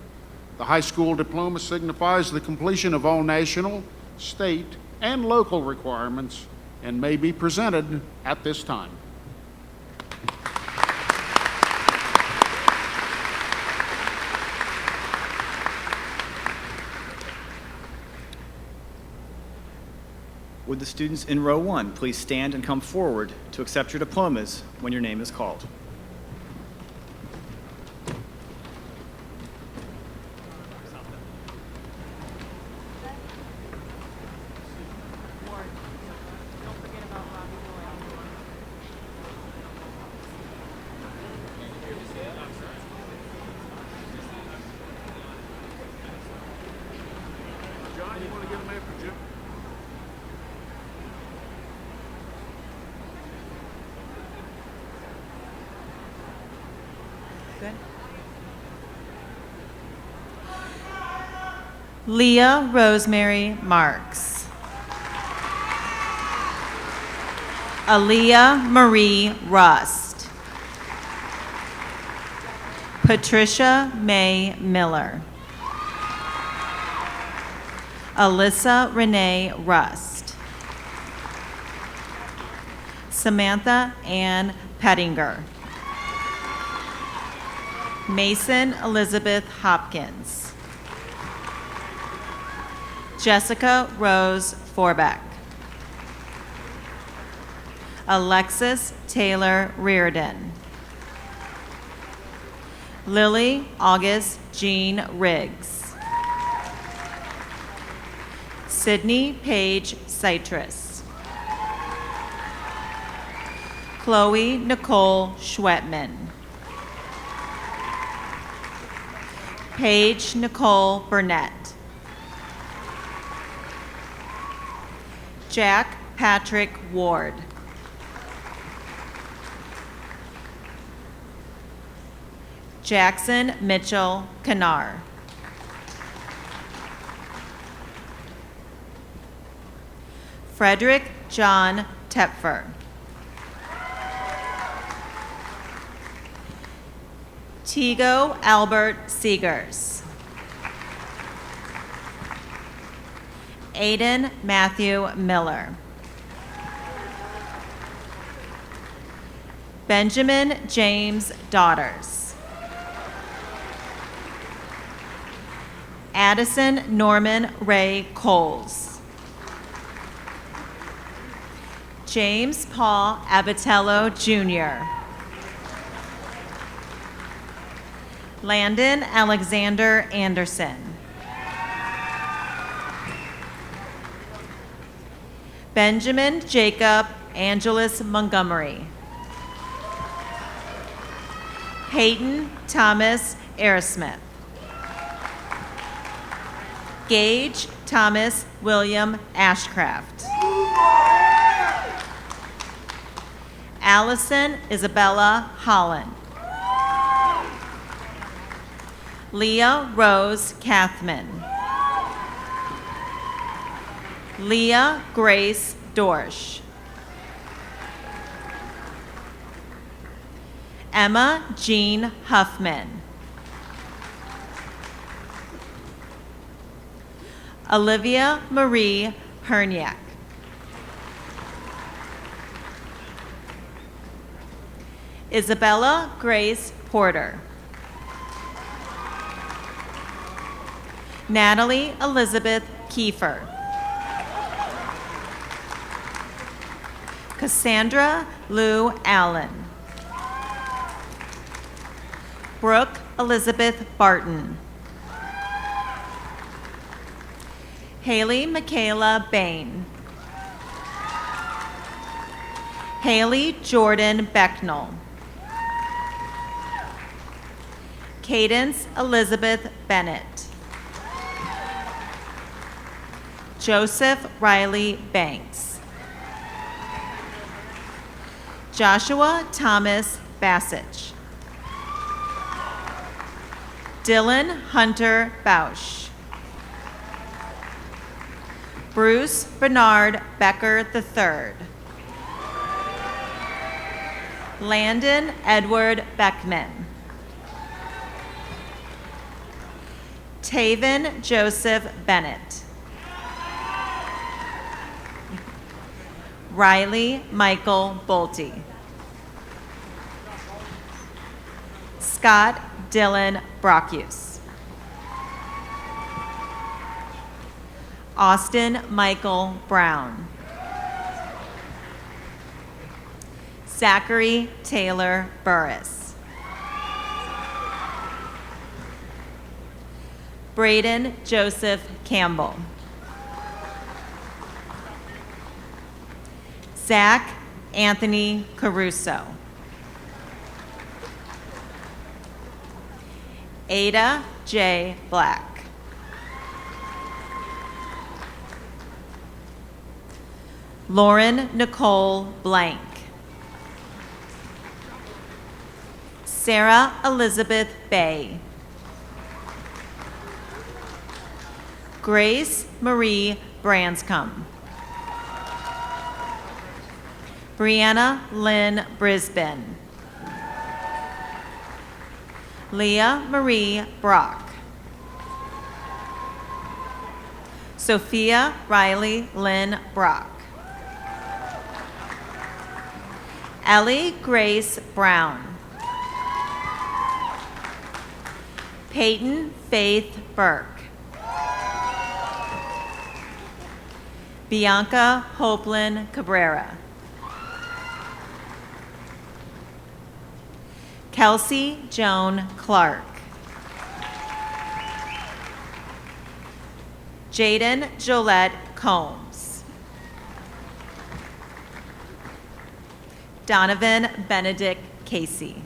The high school diploma signifies the completion of all national, state, and local requirements and may be presented at this time. Would the students in row 1 please stand and come forward to accept your diplomas when your name is called? John, you want to give them after Jim? Good. Leah Rosemary Marks. Aaliyah Marie Rust. Patricia May Miller. Alyssa Renee Rust. Samantha Ann Pettinger. Mason Elizabeth Hopkins. Jessica Rose Forbeck. Alexis Taylor Reardon. Lily August Jean Riggs. Sydney Paige Citrus. Chloe Nicole Schwetman. Paige Nicole Burnett. Jack Patrick Ward. Jackson Mitchell Canar. Frederick John Tepfer. Tigo Albert Seegers. Aiden Matthew Miller. Benjamin James Daughters. Addison Norman Ray Coles. James Paul Abatello Jr. Landon Alexander Anderson. Benjamin Jacob Angelus Montgomery. Peyton Thomas Aerosmith. Gage Thomas William Ashcraft. Allison Isabella Holland. Leah Rose Kathman. Leah Grace Dorsch. Emma Jean Huffman. Olivia Marie Herniak. Isabella Grace Porter. Natalie Elizabeth Kiefer. Cassandra Lou Allen. Brooke Elizabeth Barton. Haley Michaela Bain. Haley Jordan Becknell. Cadence Elizabeth Bennett. Joseph Riley Banks. Joshua Thomas Bassich. Dylan Hunter Bausch. Bruce Bernard Becker III. Landon Edward Beckman. Taven Joseph Bennett. Riley Michael Bolte. Scott Dylan Brockus. Austin Michael Brown. Zachary Taylor Burris. Braden Joseph Campbell. Zach Anthony Caruso. Ada J. Black. Lauren Nicole Blank. Sarah Elizabeth Bay. Grace Marie Branscombe. Brianna Lynn Brisbane. Leah Marie Brock. Sophia Riley Lynn Brock. Ellie Grace Brown. Peyton Faith Burke. Bianca Hopeland Cabrera. Kelsey Joan Clark. Jaden Jolette Combs. Donovan Benedict Casey.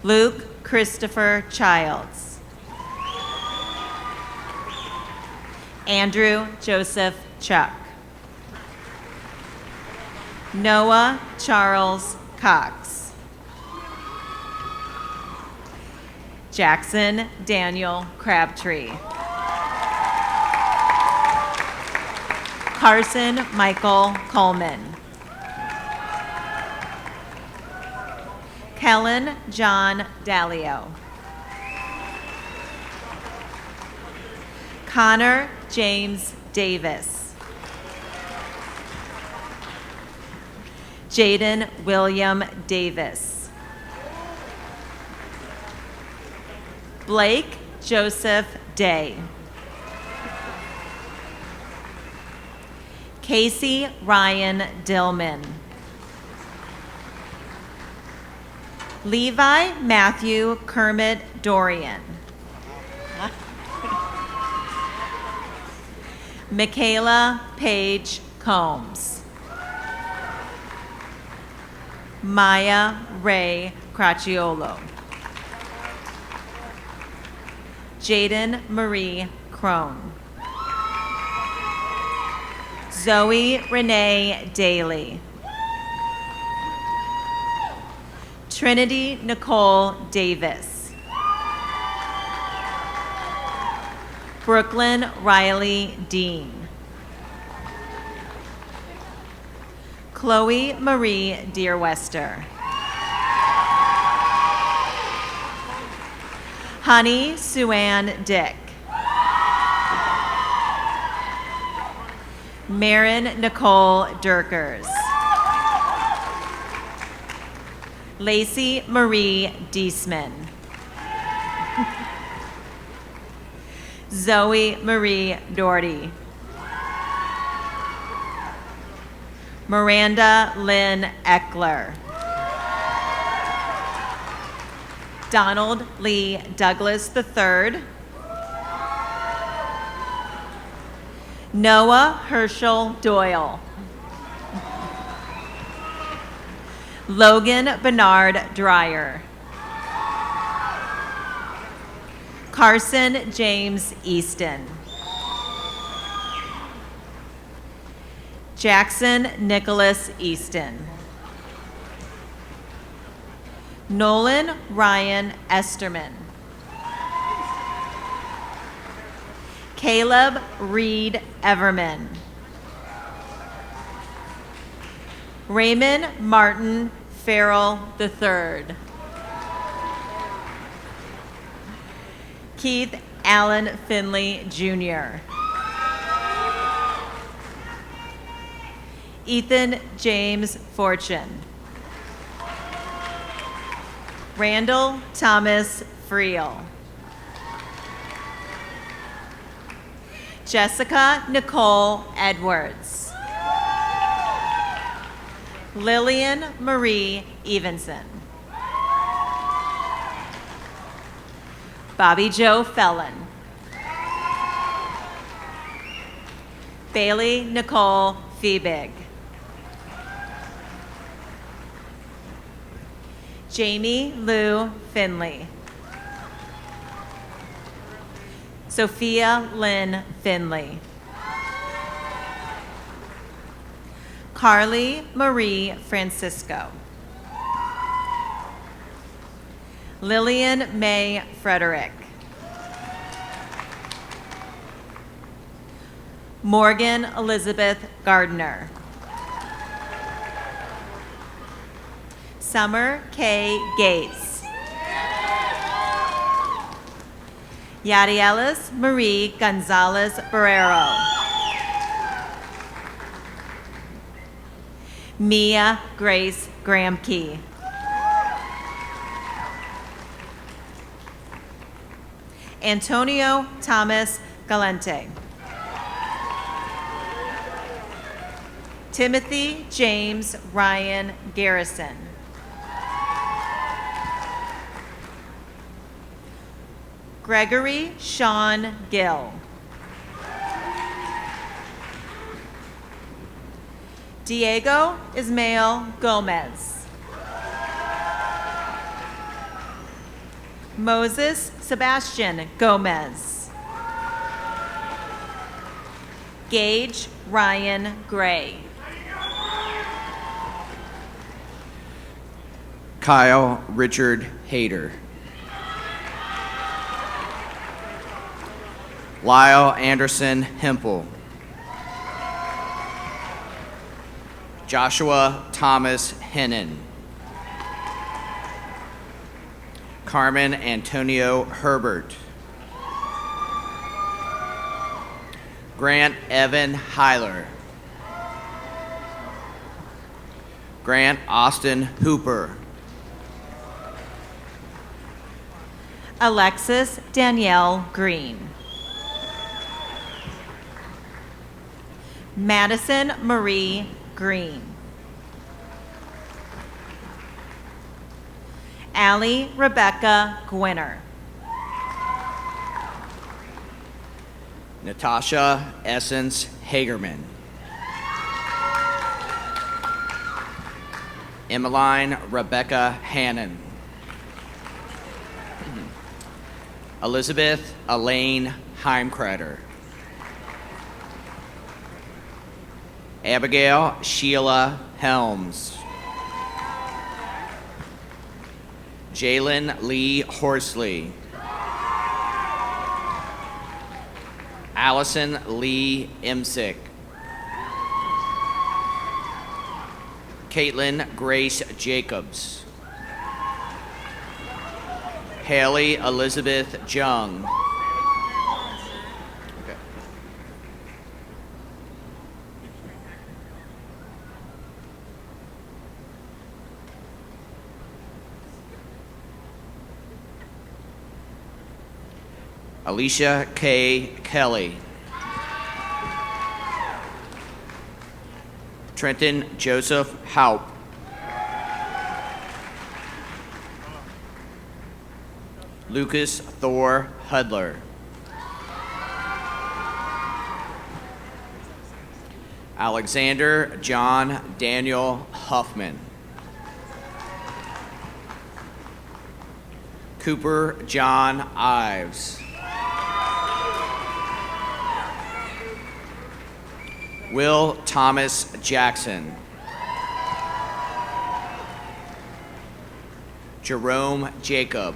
Luke Christopher Childs. Andrew Joseph Chuck. Noah Charles Cox. Jackson Daniel Crabtree. Carson Michael Coleman. Kellen John Dalio. Connor James Davis. Jaden William Davis. Blake Joseph Day. Casey Ryan Dillman. Levi Matthew Kermit Dorian. Michaela Paige Combs. Maya Ray Cracciolo. Jaden Marie Crone. Zoe Renee Daly. Trinity Nicole Davis. Brooklyn Riley Dean. Chloe Marie Deerwester. Honey Suann Dick. Marin Nicole Durkers. Lacey Marie Deesman. Zoe Marie Doherty. Miranda Lynn Eckler. Donald Lee Douglas III. Noah Herschel Doyle. Logan Bernard Dreyer. Carson James Easton. Jackson Nicholas Easton. Nolan Ryan Esterman. Caleb Reed Everman. Raymond Martin Farrell III. Keith Allen Finley Jr. Ethan James Fortune. Randall Thomas Friel. Jessica Nicole Edwards. Lillian Marie Evenson. Bobby Joe Felon. Bailey Nicole Feebig. Jamie Lou Finley. Sophia Lynn Finley. Carly Marie Francisco. Lillian May Frederick. Morgan Elizabeth Gardner. Summer K. Gates. Yadielis Marie Gonzalez Barrero. Mia Grace Gramke. Antonio Thomas Galente. Timothy James Ryan Garrison. Gregory Sean Gill. Diego Ismael Gomez. Moses Sebastian Gomez. Gage Ryan Gray. Kyle Richard Hayter. Lyle Anderson Hempel. Joshua Thomas Hennon. Carmen Antonio Herbert. Grant Evan Heiler. Grant Austin Hooper. Alexis Danielle Green. Madison Marie Green. Allie Rebecca Gwinner. Natasha Essence Hagerman. Emmeline Rebecca Hannon. Elizabeth Elaine Heimkreiter. Abigail Sheila Helms. Jalen Lee Horsley. Allison Lee Imsick. Caitlin Grace Jacobs. Haley Elizabeth Jung. Okay. Alicia K. Kelly. Trenton Joseph Haupt. Lucas Thor Hudler. Alexander John Daniel Huffman. Cooper John Ives. Will Thomas Jackson. Jerome Jacob.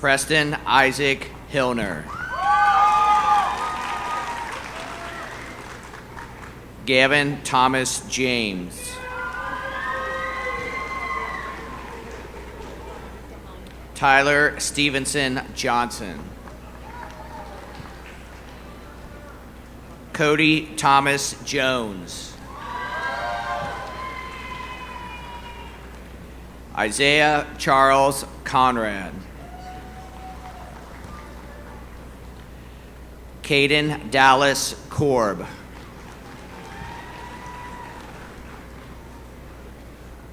Preston Isaac Hillner. Gavin Thomas James. Tyler Stevenson Johnson. Cody Thomas Jones. Isaiah Charles Conrad. Caden Dallas Korb.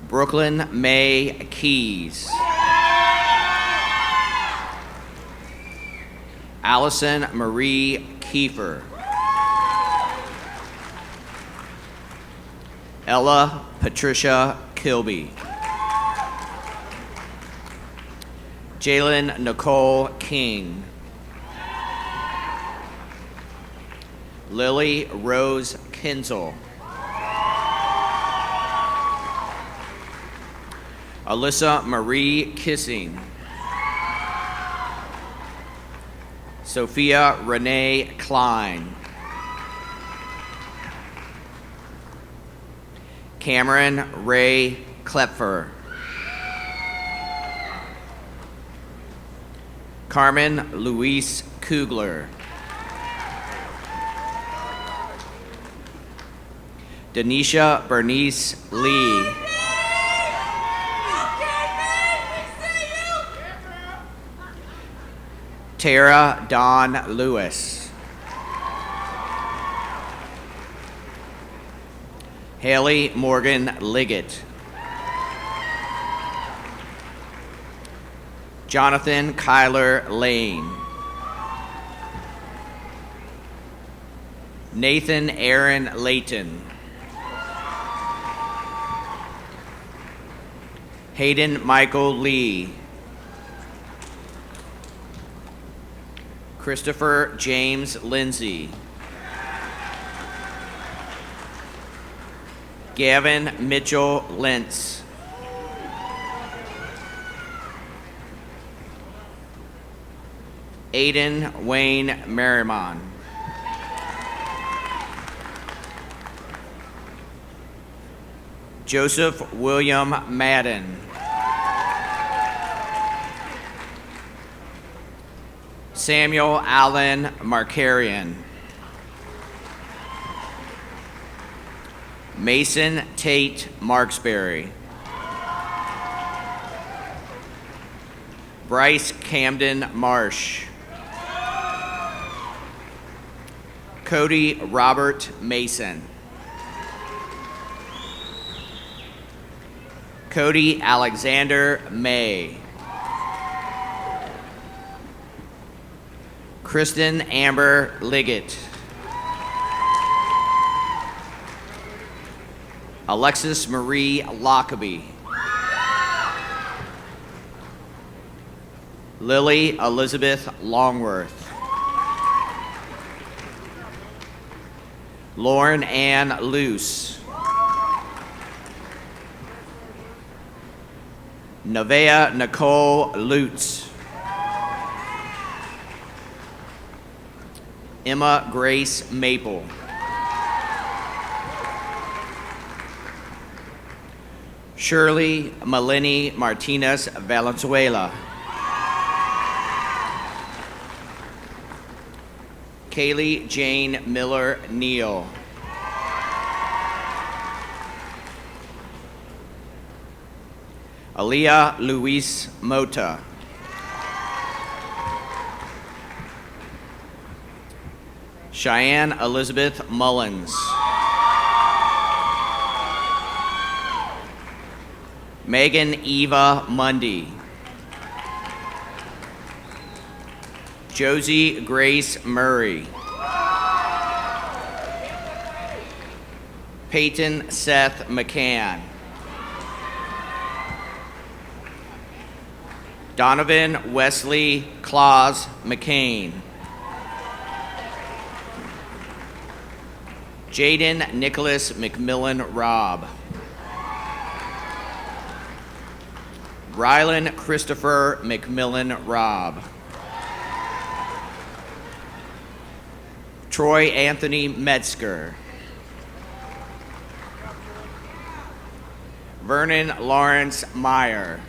Brooklyn May Keys. Allison Marie Kiefer. Ella Patricia Kilby. Jalen Nicole King. Lily Rose Kinzel. Alyssa Marie Kissing. Sophia Renee Klein. Cameron Ray Klepfer. Carmen Luis Kugler. Denisha Bernice Lee. Tara Dawn Lewis. Haley Morgan Liggett. Jonathan Kyler Lane. Nathan Aaron Layton. Hayden Michael Lee. Christopher James Lindsay. Gavin Mitchell Lentz. Aiden Wayne Merrimon. Joseph William Madden. Samuel Allen Markarian. Mason Tate Marksberry. Bryce Camden Marsh. Cody Robert Mason. Cody Alexander May. Kristen Amber Liggett. Alexis Marie Lockaby. Lily Elizabeth Longworth. Lauren Ann Luce. Nevaeh Nicole Lutz. Emma Grace Maple. Shirley Malini Martinez Valenzuela. Kaylee Jane Miller Neal. Aaliyah Luis Mota. Cheyenne Elizabeth Mullins. Megan Eva Mundy. Josie Grace Murray. Peyton Seth McCann. Donovan Wesley Claus McCain. Jaden Nicholas McMillan Robb. Rylan Christopher McMillan Robb. Troy Anthony Metzger. Vernon Lawrence Meyer.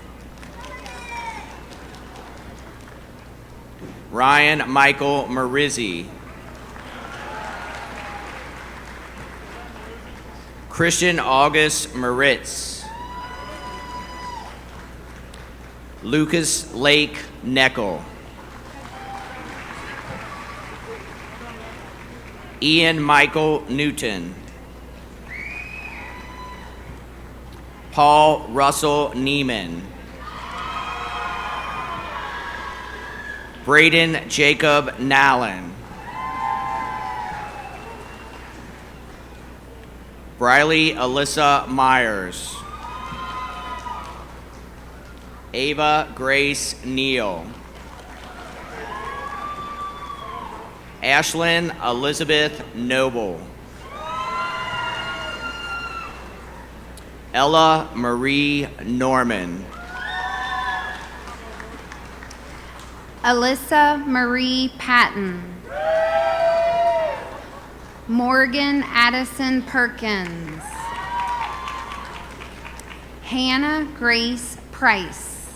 Ryan Michael Marizzi. Christian August Moritz. Lucas Lake Neckel. Ian Michael Newton. Paul Russell Neiman. Braden Jacob Nallen. Briley Alyssa Myers. Ava Grace Neal. Ashlyn Elizabeth Noble. Ella Marie Norman. Alyssa Marie Patton. Morgan Addison Perkins. Hannah Grace Price.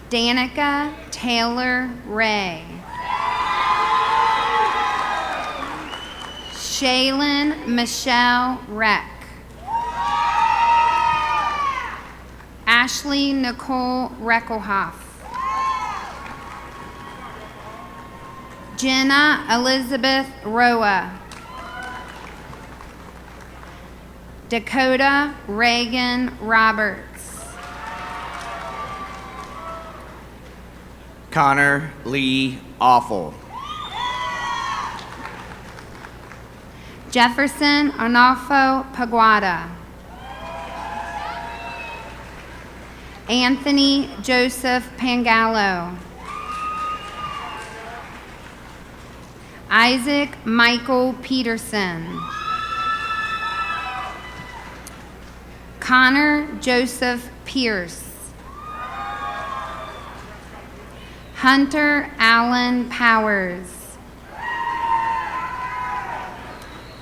Danica Taylor Ray. Shaylin Michelle Reck. Ashley Nicole Reckelhoff. Jenna Elizabeth Roa. Dakota Reagan Roberts. Connor Lee Awful. Jefferson Arnolfo Paguada. Anthony Joseph Pangallo. Isaac Michael Peterson. Connor Joseph Pierce. Hunter Allen Powers.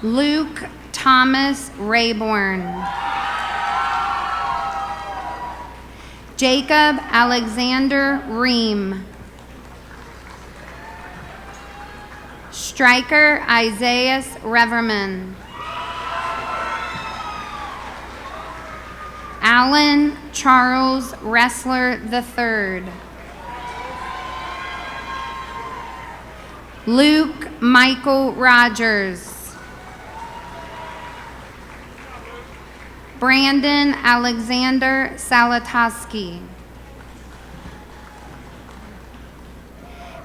Luke Thomas Rayborn. Jacob Alexander Ream. Striker Isaiah Reverman. Alan Charles Ressler III. Luke Michael Rogers. Brandon Alexander Salatoski.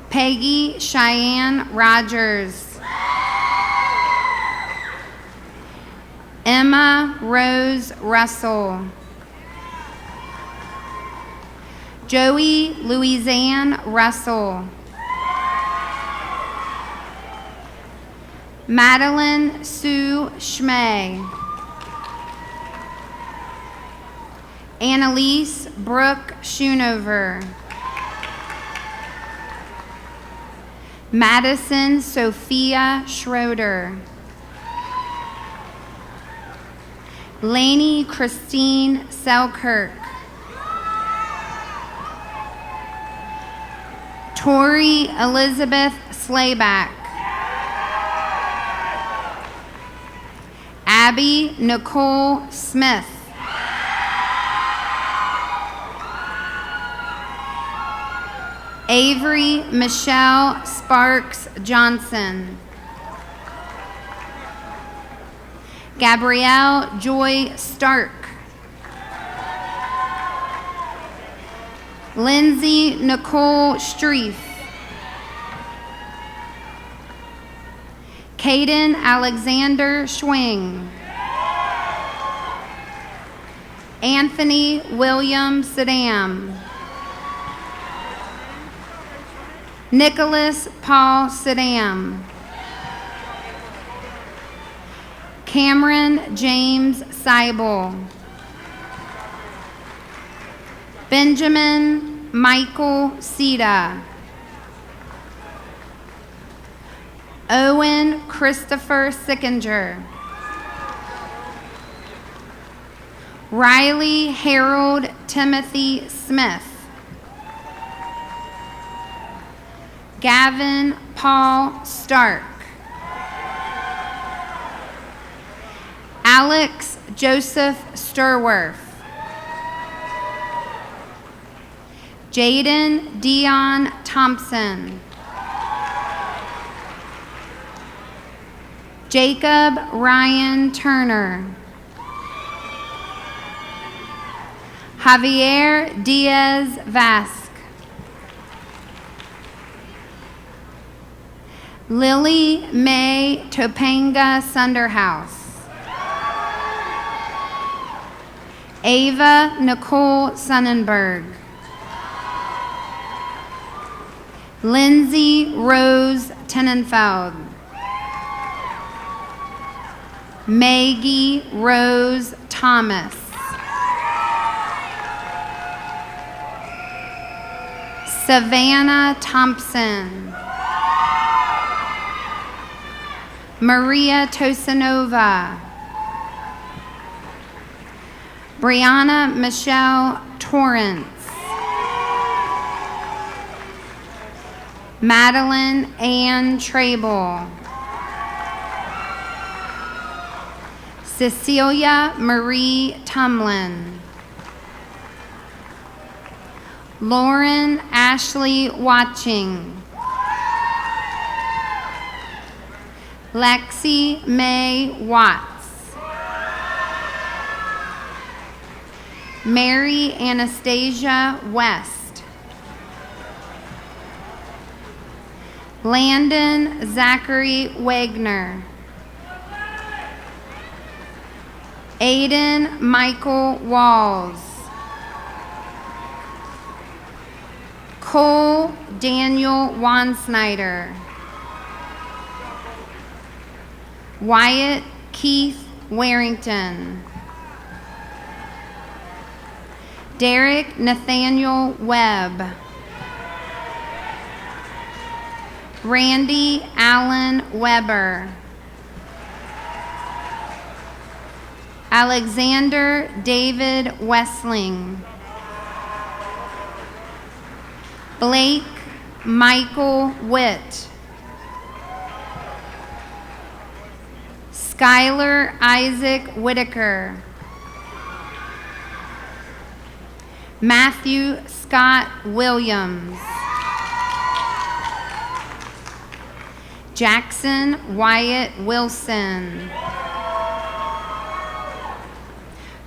Peggy Cheyenne Rogers. Emma Rose Russell. Joey Louisanne Russell. Madeline Sue Schmay. Annalise Brooke Schoonover. Madison Sophia Schroeder. Lainey Christine Selkirk. Tori Elizabeth Slayback. Abby Nicole Smith. Avery Michelle Sparks Johnson. Gabrielle Joy Stark. Lindsay Nicole Streif. Caden Alexander Schwing. Anthony William Saddam. Nicholas Paul Saddam. Cameron James Seibel. Benjamin Michael Sita. Owen Christopher Sickinger. Riley Harold Timothy Smith. Gavin Paul Stark. Alex Joseph Sturworth. Jaden Dion Thompson. Jacob Ryan Turner. Javier Diaz Vasque. Lily Mae Topanga Sunderhouse. Ava Nicole Sonnenberg. Lindsay Rose Tenenfeld. Maggie Rose Thomas. Savannah Thompson. Maria Tosanova. Brianna Michelle Torrance. Madeline Ann Trable. Cecilia Marie Tumlin. Lauren Ashley Watching. Lexi Mae Watts. Mary Anastasia West. Landon Zachary Wagner. Aiden Michael Walls. Cole Daniel Wansnyder. Wyatt Keith Warrington. Derek Nathaniel Webb. Randy Allen Weber. Alexander David Wessling. Blake Michael Witt. Skylar Isaac Whitaker. Matthew Scott Williams. Jackson Wyatt Wilson.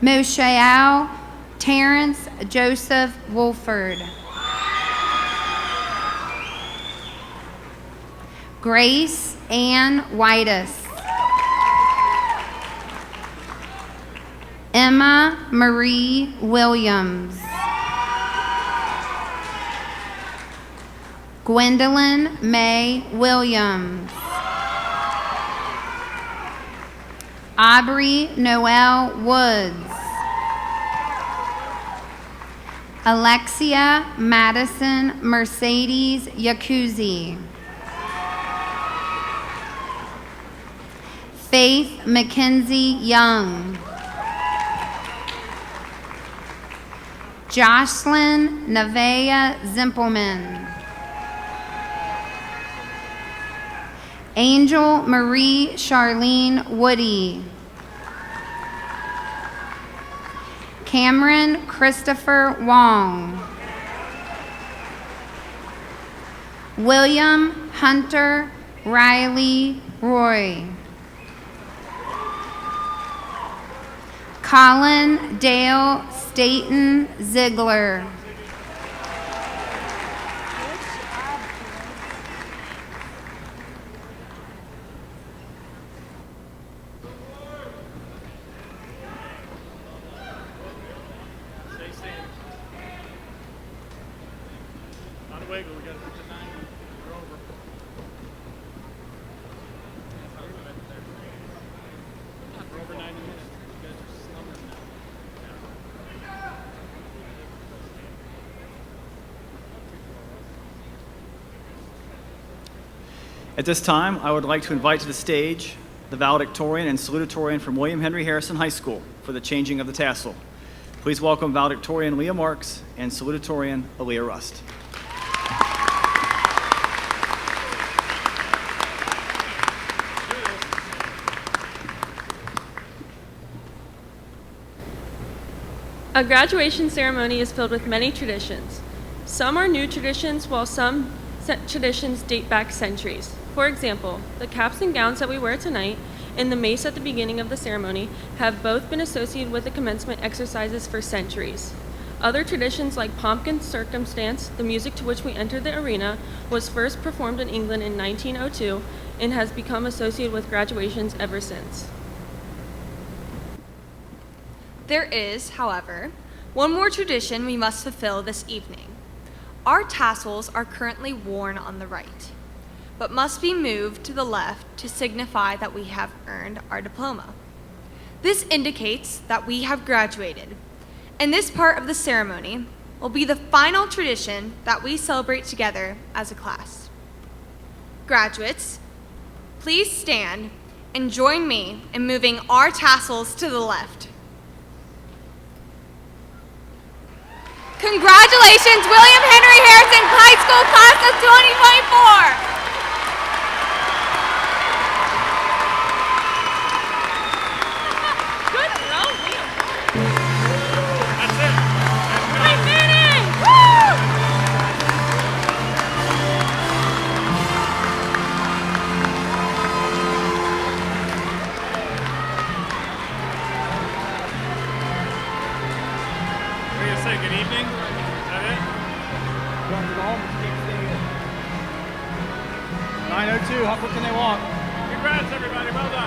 Moshael Terrence Joseph Wolford. Grace Ann Whitus. Emma Marie Williams. Gwendolyn May Williams. Aubrey Noel Woods. Alexia Madison Mercedes Yakuzi. Faith Mackenzie Young. Jocelyn Nevaeh Zimpelman. Angel Marie Charlene Woody. Cameron Christopher Wong. William Hunter Riley Roy. Colin Dale Staten Ziegler. At this time, I would like to invite to the stage the valedictorian and salutatorian from William Henry Harrison High School for the changing of the tassel. Please welcome valedictorian Leah Marks and salutatorian Aaliyah Rust. A graduation ceremony is filled with many traditions. Some are new traditions, while some traditions date back centuries. For example, the caps and gowns that we wear tonight and the mace at the beginning of the ceremony have both been associated with the commencement exercises for centuries. Other traditions like pomp and circumstance, the music to which we enter the arena, was first performed in England in 1902 and has become associated with graduations ever since. There is, however, one more tradition we must fulfill this evening. Our tassels are currently worn on the right, but must be moved to the left to signify that we have earned our diploma. This indicates that we have graduated, and this part of the ceremony will be the final tradition that we celebrate together as a class. Graduates, please stand and join me in moving our tassels to the left. Congratulations, William Henry Harrison High School Class of 2024! Say good evening. Is that it? Going to the home, keep staying in. 9:02, how quick can they walk? Congrats, everybody. Well done.